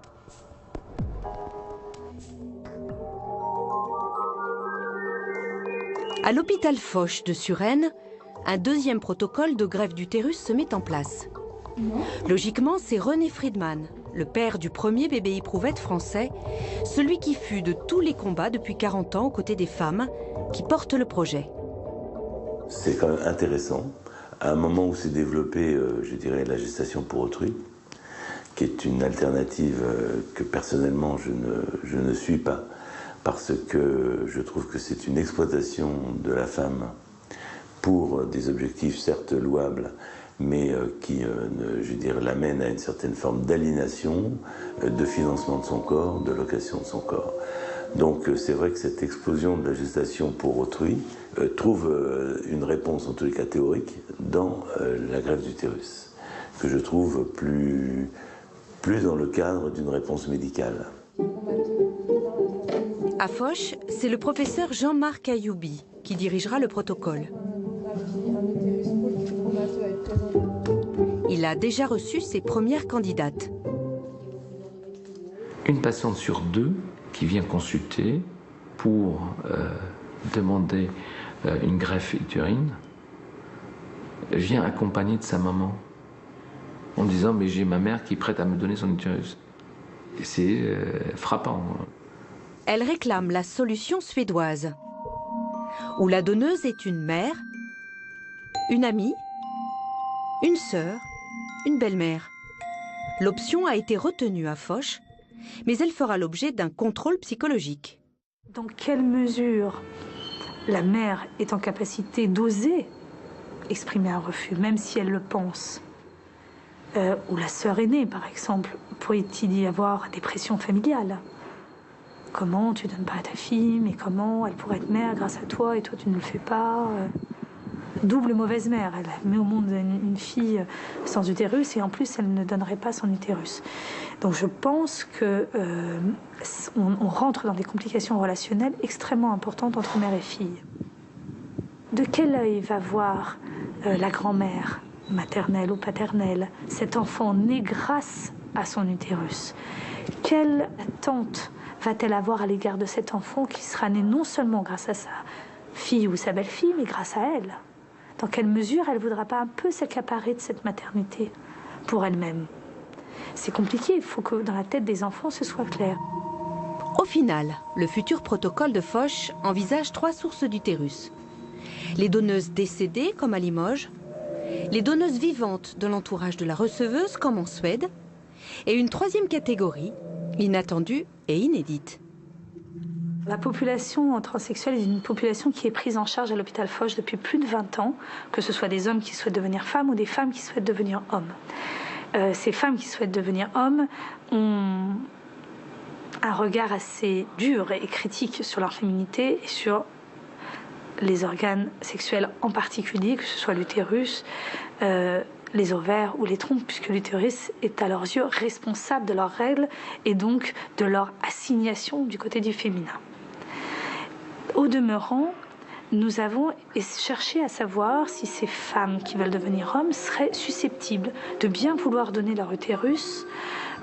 À l'hôpital Foch de Suresnes, un deuxième protocole de greffe d'utérus se met en place. Logiquement, c'est René Friedman, le père du premier bébé éprouvette français, celui qui fut de tous les combats depuis 40 ans aux côtés des femmes, qui porte le projet. C'est quand même intéressant, à un moment où s'est développée, je dirais, la gestation pour autrui, qui est une alternative que personnellement je ne suis pas, parce que je trouve que c'est une exploitation de la femme pour des objectifs certes louables, mais qui, je dirais, l'amène à une certaine forme d'aliénation, de financement de son corps, de location de son corps. Donc c'est vrai que cette explosion de la gestation pour autrui trouve une réponse, en tous les cas théorique, dans la greffe d'utérus, que je trouve plus dans le cadre d'une réponse médicale. À Foch, c'est le professeur Jean-Marc Ayoubi qui dirigera le protocole. Il a déjà reçu ses premières candidates. Une patiente sur 2 qui vient consulter pour demander une greffe utérine vient accompagnée de sa maman en disant « mais j'ai ma mère qui est prête à me donner son utérus ». C'est frappant. Elle réclame la solution suédoise, où la donneuse est une mère, une amie, une sœur, une belle-mère. L'option a été retenue à Foch, mais elle fera l'objet d'un contrôle psychologique. Dans quelle mesure la mère est en capacité d'oser exprimer un refus, même si elle le pense, ou la sœur aînée, par exemple, pourrait-il y avoir des pressions familiales? Comment tu donnes pas à ta fille, mais comment elle pourrait être mère grâce à toi et toi tu ne le fais pas? Double mauvaise mère, elle met au monde une fille sans utérus et en plus elle ne donnerait pas son utérus. Donc je pense que on rentre dans des complications relationnelles extrêmement importantes entre mère et fille. De quel œil va voir la grand-mère, maternelle ou paternelle, cet enfant né grâce à son utérus? Quelle attente va-t-elle avoir à l'égard de cet enfant qui sera né non seulement grâce à sa fille ou sa belle-fille, mais grâce à elle? Dans quelle mesure elle ne voudra pas un peu s'accaparer de cette maternité pour elle-même? C'est compliqué, il faut que dans la tête des enfants ce soit clair. Au final, le futur protocole de Foch envisage 3 sources d'utérus. Les donneuses décédées, comme à Limoges, les donneuses vivantes de l'entourage de la receveuse, comme en Suède, et une 3e catégorie, inattendue et inédite. La population transsexuelle est une population qui est prise en charge à l'hôpital Foch depuis plus de 20 ans, que ce soit des hommes qui souhaitent devenir femmes ou des femmes qui souhaitent devenir hommes. Ces femmes qui souhaitent devenir hommes ont un regard assez dur et critique sur leur féminité et sur les organes sexuels en particulier, que ce soit l'utérus, les ovaires ou les trompes, puisque l'utérus est à leurs yeux responsable de leurs règles et donc de leur assignation du côté du féminin. Au demeurant, nous avons cherché à savoir si ces femmes qui veulent devenir hommes seraient susceptibles de bien vouloir donner leur utérus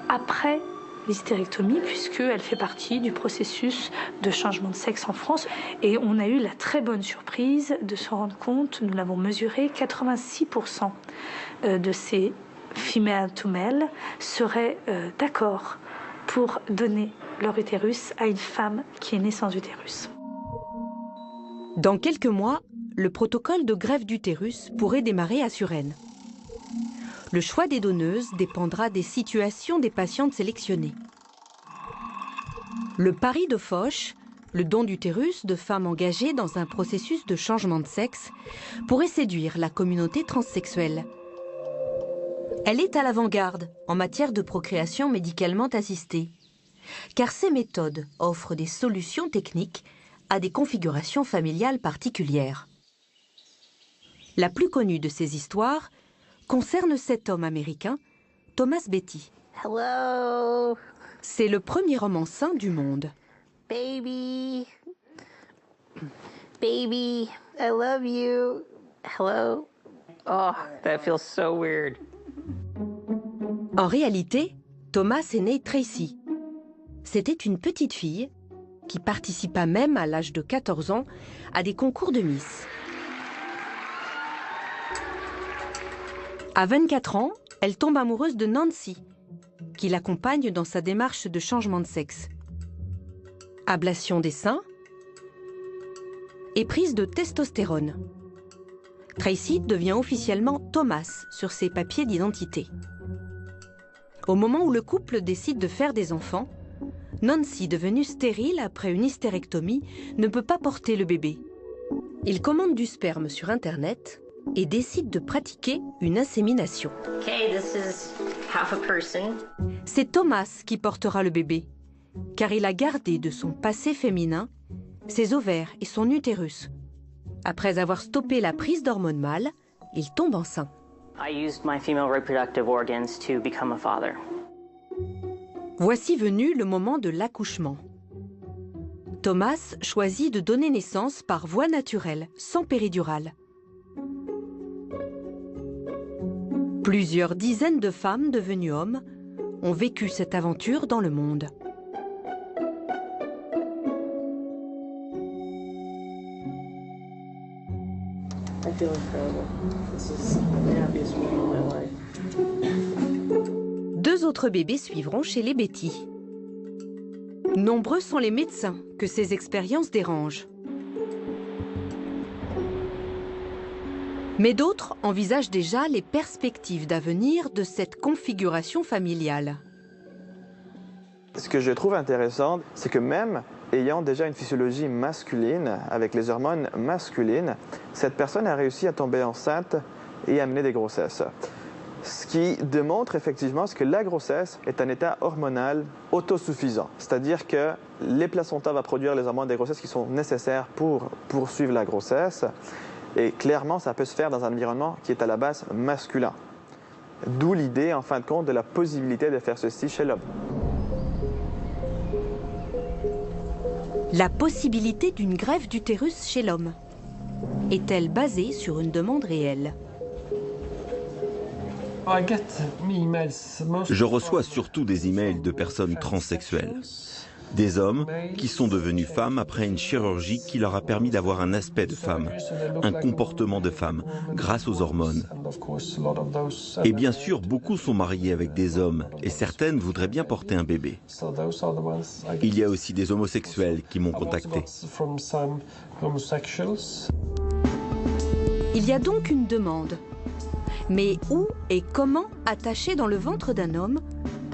après l'hystérectomie, puisqu'elle fait partie du processus de changement de sexe en France. Et on a eu la très bonne surprise de se rendre compte, nous l'avons mesuré, 86% de ces female to male seraient d'accord pour donner leur utérus à une femme qui est née sans utérus. Dans quelques mois, le protocole de greffe d'utérus pourrait démarrer à Suresnes. Le choix des donneuses dépendra des situations des patientes sélectionnées. Le pari de Foch, le don d'utérus de femmes engagées dans un processus de changement de sexe, pourrait séduire la communauté transsexuelle. Elle est à l'avant-garde en matière de procréation médicalement assistée, car ces méthodes offrent des solutions techniques à des configurations familiales particulières. La plus connue de ces histoires concerne cet homme américain, Thomas Betty. Hello. C'est le premier homme enceint du monde. Baby. Baby, I love you. Hello. Oh, that feels so weird. En réalité, Thomas est né Tracy. C'était une petite fille qui participa même à l'âge de 14 ans à des concours de Miss. À 24 ans, elle tombe amoureuse de Nancy, qui l'accompagne dans sa démarche de changement de sexe. Ablation des seins et prise de testostérone. Tracy devient officiellement Thomas sur ses papiers d'identité. Au moment où le couple décide de faire des enfants, Nancy, devenue stérile après une hystérectomie, ne peut pas porter le bébé. Il commande du sperme sur Internet et décide de pratiquer une insémination. Okay, this is half a person. C'est Thomas qui portera le bébé, car il a gardé de son passé féminin ses ovaires et son utérus. Après avoir stoppé la prise d'hormones mâles, il tombe enceint. I used my female reproductive organs to become a father. Voici venu le moment de l'accouchement. Thomas choisit de donner naissance par voie naturelle, sans péridurale. Plusieurs dizaines de femmes devenues hommes ont vécu cette aventure dans le monde. Deux autres bébés suivront chez les Betty. Nombreux sont les médecins que ces expériences dérangent. Mais d'autres envisagent déjà les perspectives d'avenir de cette configuration familiale. Ce que je trouve intéressant, c'est que même ayant déjà une physiologie masculine, avec les hormones masculines, cette personne a réussi à tomber enceinte et à mener des grossesses. Ce qui démontre effectivement que la grossesse est un état hormonal autosuffisant. C'est-à-dire que les placentas vont produire les hormones des grossesses qui sont nécessaires pour poursuivre la grossesse. Et clairement, ça peut se faire dans un environnement qui est à la base masculin. D'où l'idée, en fin de compte, de la possibilité de faire ceci chez l'homme. La possibilité d'une greffe d'utérus chez l'homme est-elle basée sur une demande réelle? Je reçois surtout des emails de personnes transsexuelles. Des hommes qui sont devenus femmes après une chirurgie qui leur a permis d'avoir un aspect de femme, un comportement de femme, grâce aux hormones. Et bien sûr, beaucoup sont mariés avec des hommes et certaines voudraient bien porter un bébé. Il y a aussi des homosexuels qui m'ont contacté. Il y a donc une demande. Mais où et comment attacher dans le ventre d'un homme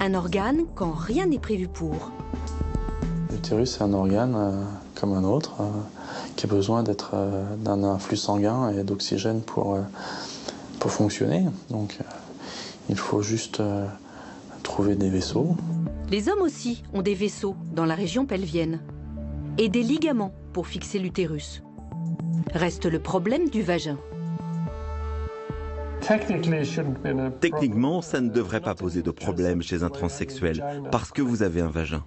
un organe quand rien n'est prévu pour? L'utérus, c'est un organe comme un autre qui a besoin d'un afflux sanguin et d'oxygène pour fonctionner. Donc il faut juste trouver des vaisseaux. Les hommes aussi ont des vaisseaux dans la région pelvienne et des ligaments pour fixer l'utérus. Reste le problème du vagin. Techniquement, ça ne devrait pas poser de problème chez un transsexuel parce que vous avez un vagin.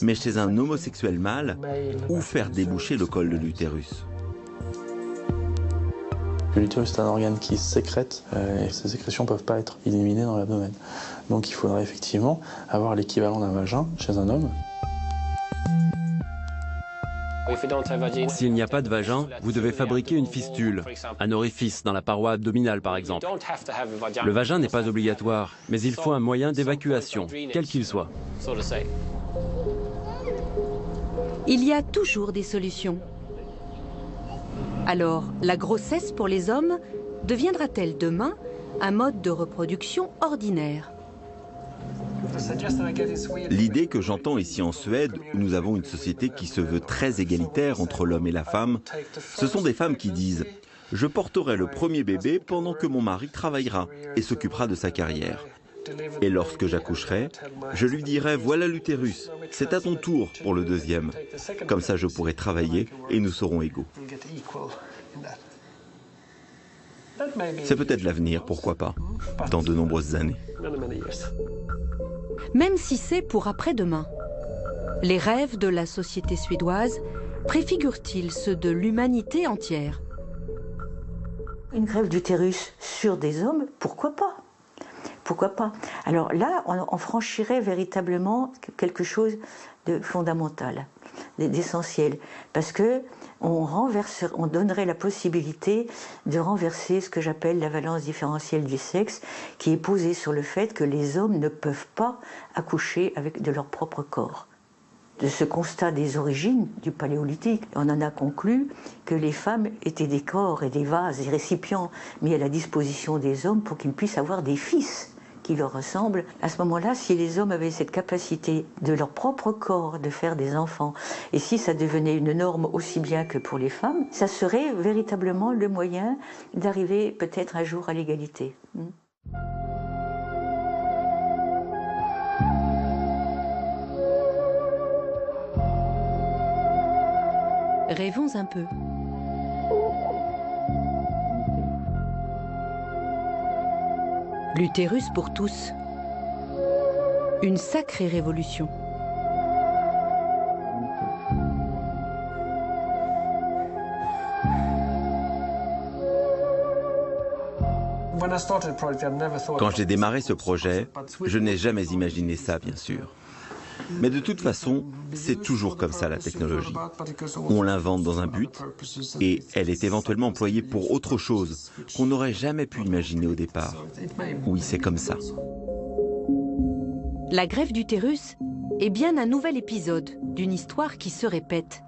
Mais chez un homosexuel mâle, où faire déboucher le col de l'utérus? L'utérus est un organe qui sécrète et ces sécrétions ne peuvent pas être éliminées dans l'abdomen. Donc il faudrait effectivement avoir l'équivalent d'un vagin chez un homme. S'il n'y a pas de vagin, vous devez fabriquer une fistule, un orifice dans la paroi abdominale par exemple. Le vagin n'est pas obligatoire, mais il faut un moyen d'évacuation, quel qu'il soit. Il y a toujours des solutions. Alors, la grossesse pour les hommes deviendra-t-elle demain un mode de reproduction ordinaire? L'idée que j'entends ici en Suède, où nous avons une société qui se veut très égalitaire entre l'homme et la femme, ce sont des femmes qui disent « Je porterai le premier bébé pendant que mon mari travaillera et s'occupera de sa carrière. Et lorsque j'accoucherai, je lui dirai « Voilà l'utérus, c'est à ton tour pour le deuxième. Comme ça je pourrai travailler et nous serons égaux. » C'est peut-être l'avenir, pourquoi pas, dans de nombreuses années. Même si c'est pour après-demain. Les rêves de la société suédoise préfigurent-ils ceux de l'humanité entière? Une greffe d'utérus sur des hommes, pourquoi pas? Pourquoi pas? Alors là, on franchirait véritablement quelque chose de fondamental, d'essentiel, parce que on donnerait la possibilité de renverser ce que j'appelle la valence différentielle du sexe, qui est posée sur le fait que les hommes ne peuvent pas accoucher de leur propre corps. De ce constat des origines du paléolithique, on en a conclu que les femmes étaient des corps et des vases, des récipients mis à la disposition des hommes pour qu'ils puissent avoir des fils qui leur ressemblent. À ce moment-là, si les hommes avaient cette capacité de leur propre corps de faire des enfants, et si ça devenait une norme aussi bien que pour les femmes, ça serait véritablement le moyen d'arriver peut-être un jour à l'égalité. Rêvons un peu. L'utérus pour tous. Une sacrée révolution. Quand j'ai démarré ce projet, je n'ai jamais imaginé ça, bien sûr. Mais de toute façon, c'est toujours comme ça la technologie. On l'invente dans un but et elle est éventuellement employée pour autre chose qu'on n'aurait jamais pu imaginer au départ. Oui, c'est comme ça. La greffe d'utérus est bien un nouvel épisode d'une histoire qui se répète.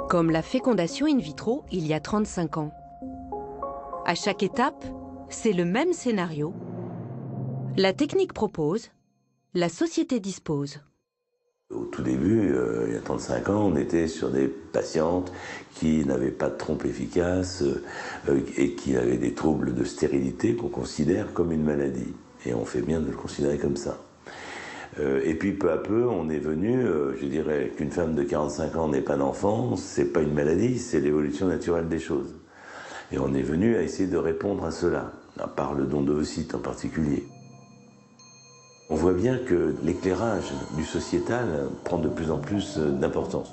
Comme la fécondation in vitro il y a 35 ans. À chaque étape, c'est le même scénario. La technique propose, la société dispose. Au tout début, il y a 35 ans, on était sur des patientes qui n'avaient pas de trompe efficace et qui avaient des troubles de stérilité qu'on considère comme une maladie. Et on fait bien de le considérer comme ça. Et puis peu à peu, on est venu, je dirais qu'une femme de 45 ans n'ait pas d'enfant, c'est pas une maladie, c'est l'évolution naturelle des choses. Et on est venu à essayer de répondre à cela, par le don d'ovocytes en particulier. On voit bien que l'éclairage du sociétal prend de plus en plus d'importance.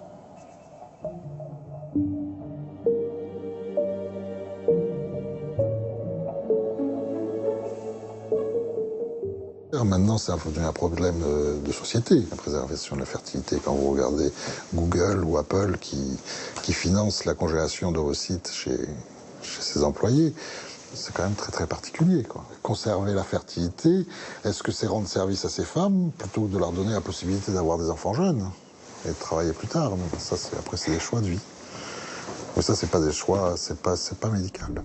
Maintenant, c'est un problème de société, la préservation de la fertilité. Quand vous regardez Google ou Apple qui financent la congélation d'ovocytes chez ses employés, c'est quand même très très particulier, quoi. Conserver la fertilité, est-ce que c'est rendre service à ces femmes plutôt que de leur donner la possibilité d'avoir des enfants jeunes et de travailler plus tard? Mais ça, après, c'est des choix de vie. Mais ça, c'est pas des choix, c'est pas médical.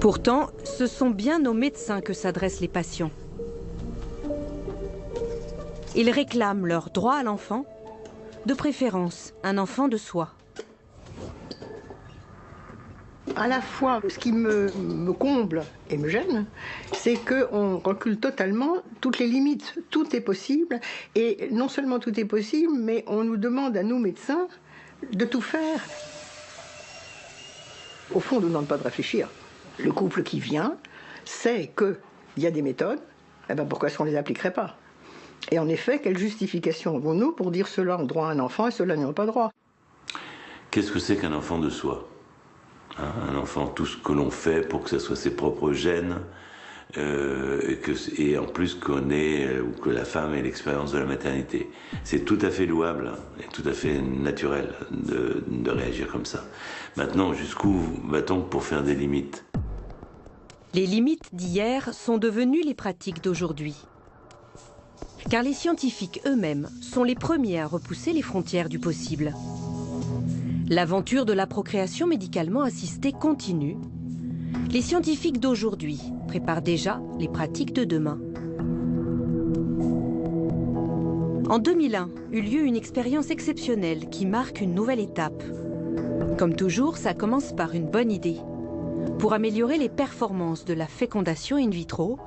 Pourtant, ce sont bien aux médecins que s'adressent les patients. Ils réclament leur droit à l'enfant, de préférence un enfant de soi. À la fois, ce qui me comble et me gêne, c'est qu'on recule totalement toutes les limites. Tout est possible, et non seulement tout est possible, mais on nous demande à nous, médecins, de tout faire. Au fond, on ne nous demande pas de réfléchir. Le couple qui vient sait qu'il y a des méthodes, eh ben pourquoi est-ce qu'on ne les appliquerait pas? Et en effet, quelle justification avons-nous pour dire ceux-là ont droit à un enfant et ceux-là n'y ont pas droit? Qu'est-ce que c'est qu'un enfant de soi? Un enfant, tout ce que l'on fait pour que ce soit ses propres gènes, et en plus qu'on ait, ou que la femme ait l'expérience de la maternité. C'est tout à fait louable et tout à fait naturel de réagir comme ça. Maintenant, jusqu'où va-t-on pour faire des limites? Les limites d'hier sont devenues les pratiques d'aujourd'hui. Car les scientifiques eux-mêmes sont les premiers à repousser les frontières du possible. L'aventure de la procréation médicalement assistée continue. Les scientifiques d'aujourd'hui préparent déjà les pratiques de demain. En 2001 eut lieu une expérience exceptionnelle qui marque une nouvelle étape. Comme toujours, ça commence par une bonne idée. Pour améliorer les performances de la fécondation in vitro,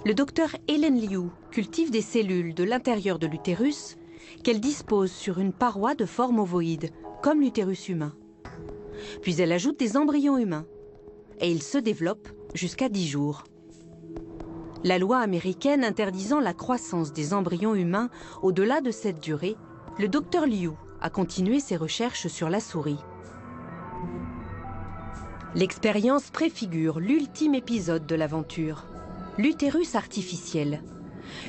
le docteur Helen Liu cultive des cellules de l'intérieur de l'utérus qu'elle dispose sur une paroi de forme ovoïde, comme l'utérus humain. Puis elle ajoute des embryons humains et ils se développent jusqu'à 10 jours. La loi américaine interdisant la croissance des embryons humains au-delà de cette durée, le docteur Liu a continué ses recherches sur la souris. L'expérience préfigure l'ultime épisode de l'aventure, l'utérus artificiel,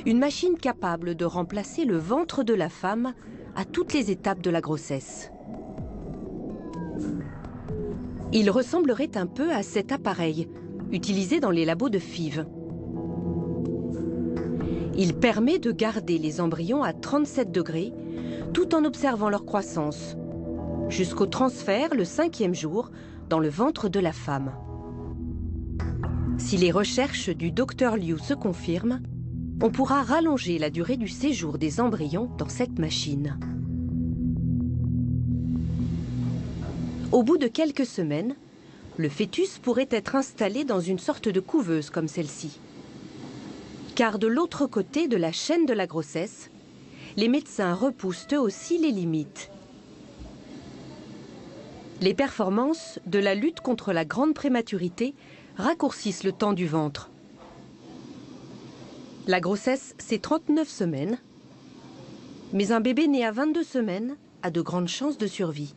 une machine capable de remplacer le ventre de la femme à toutes les étapes de la grossesse. Il ressemblerait un peu à cet appareil, utilisé dans les labos de FIV. Il permet de garder les embryons à 37 degrés, tout en observant leur croissance, jusqu'au transfert le 5e jour dans le ventre de la femme. Si les recherches du docteur Liu se confirment, on pourra rallonger la durée du séjour des embryons dans cette machine. Au bout de quelques semaines, le fœtus pourrait être installé dans une sorte de couveuse comme celle-ci. Car de l'autre côté de la chaîne de la grossesse, les médecins repoussent eux aussi les limites. Les performances de la lutte contre la grande prématurité raccourcissent le temps du ventre. La grossesse, c'est 39 semaines, mais un bébé né à 22 semaines a de grandes chances de survie.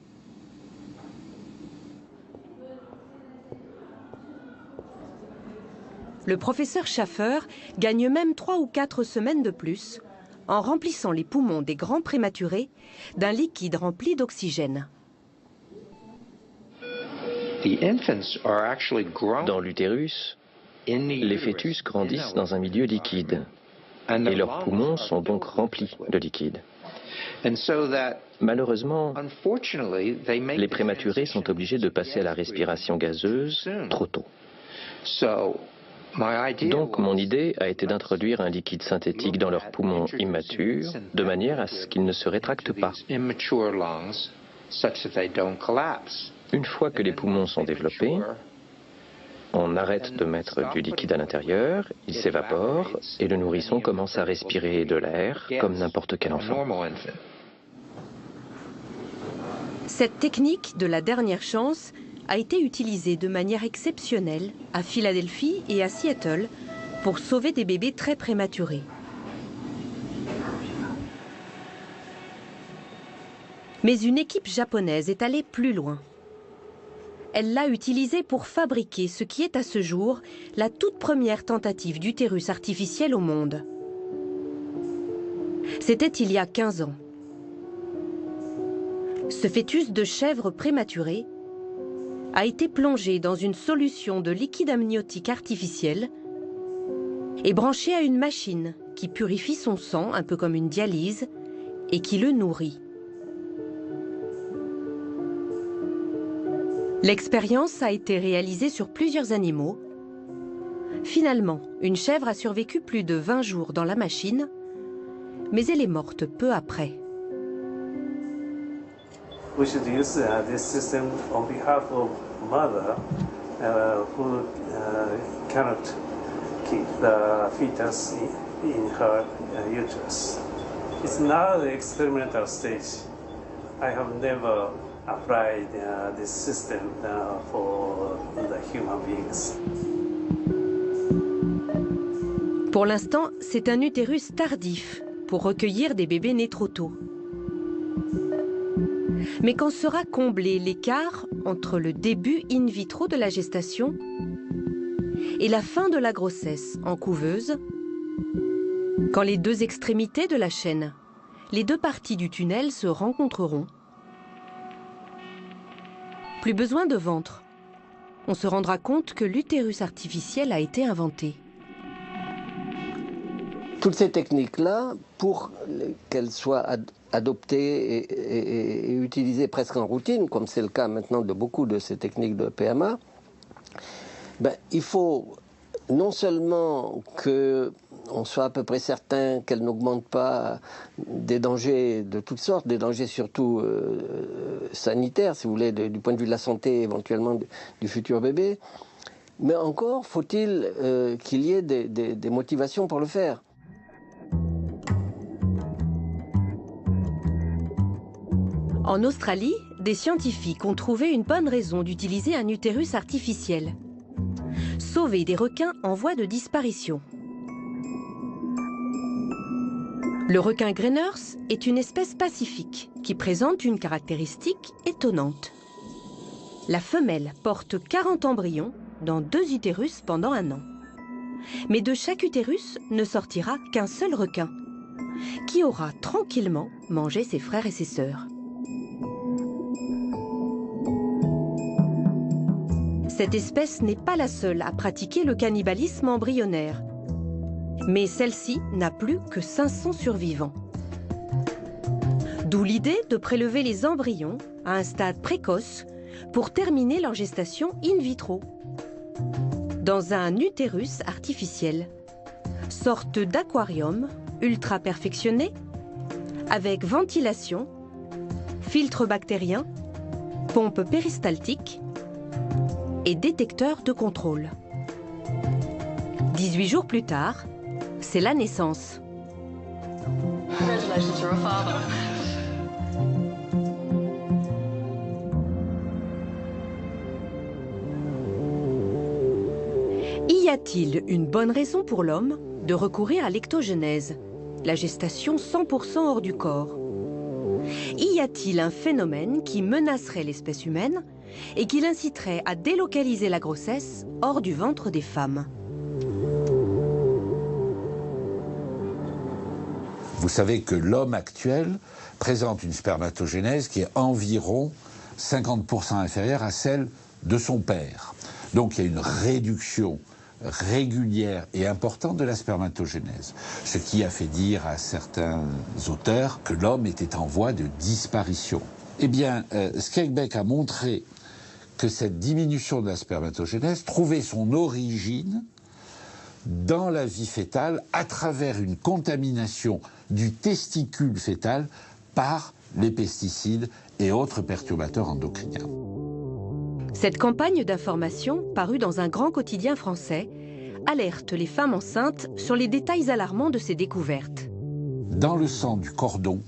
le professeur Schaffer gagne même 3 ou 4 semaines de plus en remplissant les poumons des grands prématurés d'un liquide rempli d'oxygène. Dans l'utérus, les fœtus grandissent dans un milieu liquide et leurs poumons sont donc remplis de liquide. Malheureusement, les prématurés sont obligés de passer à la respiration gazeuse trop tôt. Donc mon idée a été d'introduire un liquide synthétique dans leurs poumons immatures, de manière à ce qu'ils ne se rétractent pas. Une fois que les poumons sont développés, on arrête de mettre du liquide à l'intérieur, il s'évapore et le nourrisson commence à respirer de l'air comme n'importe quel enfant. Cette technique de la dernière chance a été utilisée de manière exceptionnelle à Philadelphie et à Seattle pour sauver des bébés très prématurés. Mais une équipe japonaise est allée plus loin. Elle l'a utilisé pour fabriquer ce qui est à ce jour la toute première tentative d'utérus artificiel au monde. C'était il y a 15 ans. Ce fœtus de chèvre prématuré a été plongé dans une solution de liquide amniotique artificiel et branché à une machine qui purifie son sang, un peu comme une dialyse, et qui le nourrit. L'expérience a été réalisée sur plusieurs animaux. Finalement, une chèvre a survécu plus de 20 jours dans la machine, mais elle est morte peu après. We should use this system on behalf of mother who cannot keep the fetus in her uterus. It's now the experimental stage. I have never applied this system for the human beings. Pour l'instant, c'est un utérus tardif pour recueillir des bébés nés trop tôt. Mais quand sera comblé l'écart entre le début in vitro de la gestation et la fin de la grossesse en couveuse, quand les deux extrémités de la chaîne, les deux parties du tunnel se rencontreront, plus besoin de ventre. On se rendra compte que l'utérus artificiel a été inventé. Toutes ces techniques-là, pour qu'elles soient adoptées et utilisées presque en routine, comme c'est le cas maintenant de beaucoup de ces techniques de PMA, il faut non seulement qu'on soit à peu près certain qu'elles n'augmentent pas des dangers de toutes sortes, des dangers surtout sanitaires, si vous voulez, du point de vue de la santé éventuellement du futur bébé, mais encore faut-il qu'il y ait des motivations pour le faire. En Australie, des scientifiques ont trouvé une bonne raison d'utiliser un utérus artificiel. Sauver des requins en voie de disparition. Le requin Grainers est une espèce pacifique qui présente une caractéristique étonnante. La femelle porte 40 embryons dans 2 utérus pendant 1 an. Mais de chaque utérus ne sortira qu'un seul requin, qui aura tranquillement mangé ses frères et ses sœurs. Cette espèce n'est pas la seule à pratiquer le cannibalisme embryonnaire. Mais celle-ci n'a plus que 500 survivants. D'où l'idée de prélever les embryons à un stade précoce pour terminer leur gestation in vitro. Dans un utérus artificiel, sorte d'aquarium ultra perfectionné, avec ventilation, filtre bactérien, pompe péristaltique et détecteur de contrôle. 18 jours plus tard, c'est la naissance. Y a-t-il une bonne raison pour l'homme de recourir à l'ectogenèse, la gestation 100% hors du corps? Y a-t-il un phénomène qui menacerait l'espèce humaine et qui l'inciterait à délocaliser la grossesse hors du ventre des femmes? Vous savez que l'homme actuel présente une spermatogénèse qui est environ 50% inférieure à celle de son père. Donc il y a une réduction régulière et importante de la spermatogénèse, ce qui a fait dire à certains auteurs que l'homme était en voie de disparition. Eh bien, Skegbeck a montré que cette diminution de la spermatogénèse trouvait son origine dans la vie fœtale à travers une contamination du testicule fœtal par les pesticides et autres perturbateurs endocriniens. Cette campagne d'information, parue dans un grand quotidien français, alerte les femmes enceintes sur les détails alarmants de ces découvertes. Dans le sang du cordon,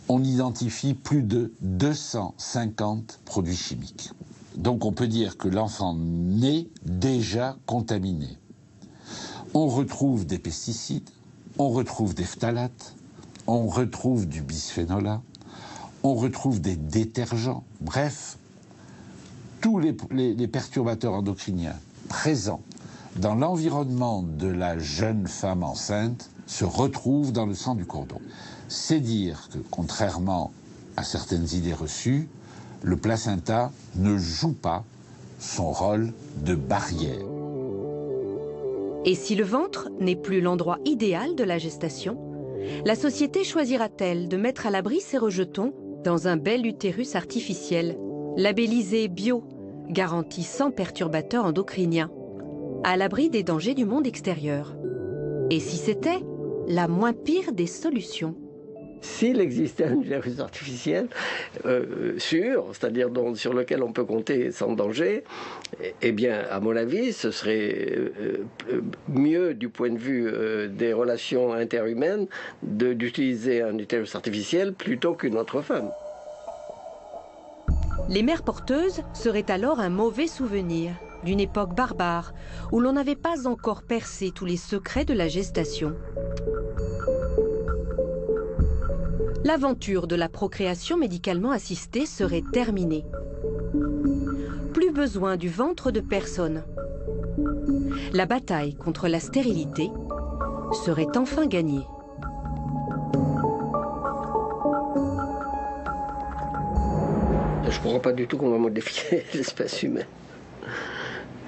on identifie plus de 250 produits chimiques. Donc on peut dire que l'enfant naît déjà contaminé. On retrouve des pesticides, on retrouve des phtalates, on retrouve du bisphénol A, on retrouve des détergents, bref, tous les perturbateurs endocriniens présents dans l'environnement de la jeune femme enceinte se retrouvent dans le sang du cordon. C'est dire que, contrairement à certaines idées reçues, le placenta ne joue pas son rôle de barrière. Et si le ventre n'est plus l'endroit idéal de la gestation, la société choisira-t-elle de mettre à l'abri ses rejetons dans un bel utérus artificiel, labellisé bio, garanti sans perturbateurs endocriniens, à l'abri des dangers du monde extérieur? Et si c'était la moins pire des solutions? S'il existait un utérus artificiel sûr, c'est-à-dire sur lequel on peut compter sans danger, eh bien, à mon avis, ce serait mieux du point de vue des relations interhumaines d'utiliser un utérus artificiel plutôt qu'une autre femme. Les mères porteuses seraient alors un mauvais souvenir d'une époque barbare où l'on n'avait pas encore percé tous les secrets de la gestation. L'aventure de la procréation médicalement assistée serait terminée. Plus besoin du ventre de personne. La bataille contre la stérilité serait enfin gagnée. Je ne crois pas du tout qu'on va modifier l'espèce humaine.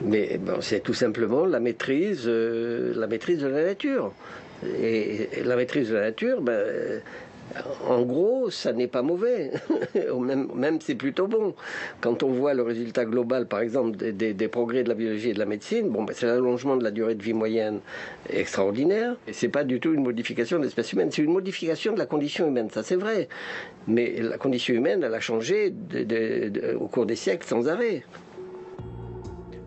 Mais bon, c'est tout simplement la maîtrise de la nature. Et la maîtrise de la nature, en gros, ça n'est pas mauvais, même c'est plutôt bon. Quand on voit le résultat global, par exemple, des progrès de la biologie et de la médecine, c'est l'allongement de la durée de vie moyenne extraordinaire. Et c'est pas du tout une modification de l'espèce humaine, c'est une modification de la condition humaine, ça c'est vrai. Mais la condition humaine, elle a changé au cours des siècles sans arrêt.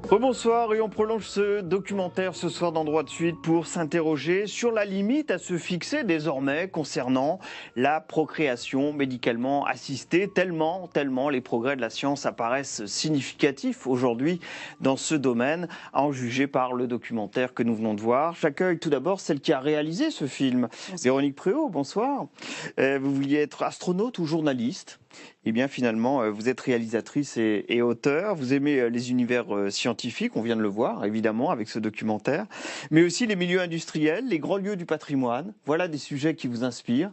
Bonsoir, et on prolonge ce documentaire ce soir dans Droit de Suite pour s'interroger sur la limite à se fixer désormais concernant la procréation médicalement assistée, tellement les progrès de la science apparaissent significatifs aujourd'hui dans ce domaine, à en juger par le documentaire que nous venons de voir. J'accueille tout d'abord celle qui a réalisé ce film, Véronique Préau, bonsoir. Vous vouliez être astronaute ou journaliste ? Eh bien, finalement, vous êtes réalisatrice et auteure. Vous aimez les univers scientifiques, on vient de le voir, évidemment, avec ce documentaire, mais aussi les milieux industriels, les grands lieux du patrimoine. Voilà des sujets qui vous inspirent.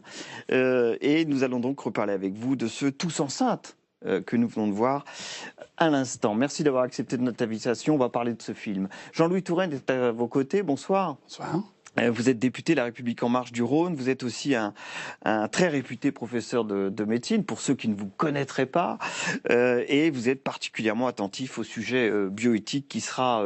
Et nous allons donc reparler avec vous de ce Tous enceintes que nous venons de voir à l'instant. Merci d'avoir accepté notre invitation. On va parler de ce film. Jean-Louis Touraine est à vos côtés. Bonsoir. Bonsoir. Vous êtes député de La République En Marche du Rhône, vous êtes aussi un très réputé professeur de médecine, pour ceux qui ne vous connaîtraient pas, et vous êtes particulièrement attentif au sujet bioéthique qui sera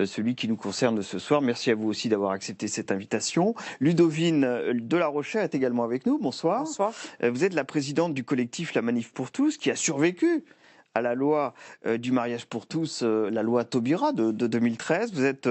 celui qui nous concerne ce soir. Merci à vous aussi d'avoir accepté cette invitation. Ludovine de La Rochère est également avec nous, bonsoir. Bonsoir. Vous êtes la présidente du collectif La Manif pour tous, qui a survécu à la loi du mariage pour tous, la loi Taubira de 2013. Vous êtes,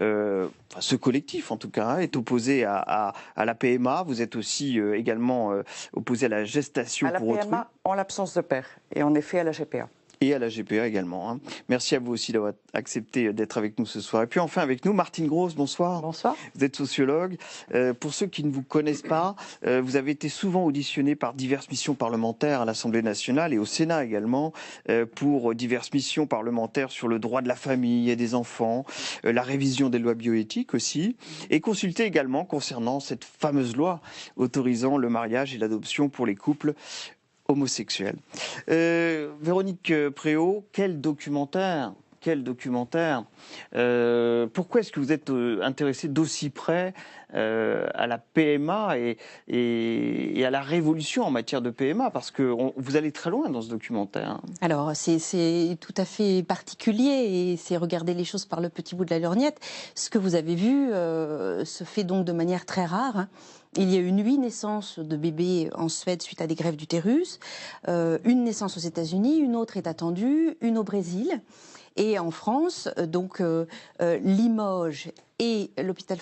ce collectif en tout cas, est opposé à la PMA. Vous êtes aussi également opposé à la gestation pour autrui. À la PMA en l'absence de père et en effet à la GPA. Et à la GPA également. Merci à vous aussi d'avoir accepté d'être avec nous ce soir. Et puis enfin avec nous, Martine Gross, bonsoir. Bonsoir. Vous êtes sociologue. Pour ceux qui ne vous connaissent pas, vous avez été souvent auditionné par diverses missions parlementaires à l'Assemblée nationale et au Sénat également, pour diverses missions parlementaires sur le droit de la famille et des enfants, la révision des lois bioéthiques aussi, et consulté également concernant cette fameuse loi autorisant le mariage et l'adoption pour les couples homosexuels. Véronique Préau, quel documentaire! Pourquoi est-ce que vous êtes intéressée d'aussi près à la PMA et à la révolution en matière de PMA? Parce que vous allez très loin dans ce documentaire. Alors, c'est tout à fait particulier et c'est regarder les choses par le petit bout de la lorgnette. Ce que vous avez vu se fait donc de manière très rare. Il y a eu 8 naissances de bébés en Suède suite à des greffes d'utérus, une naissance aux États-Unis, une autre est attendue, une au Brésil. Et en France, donc Limoges et l'hôpital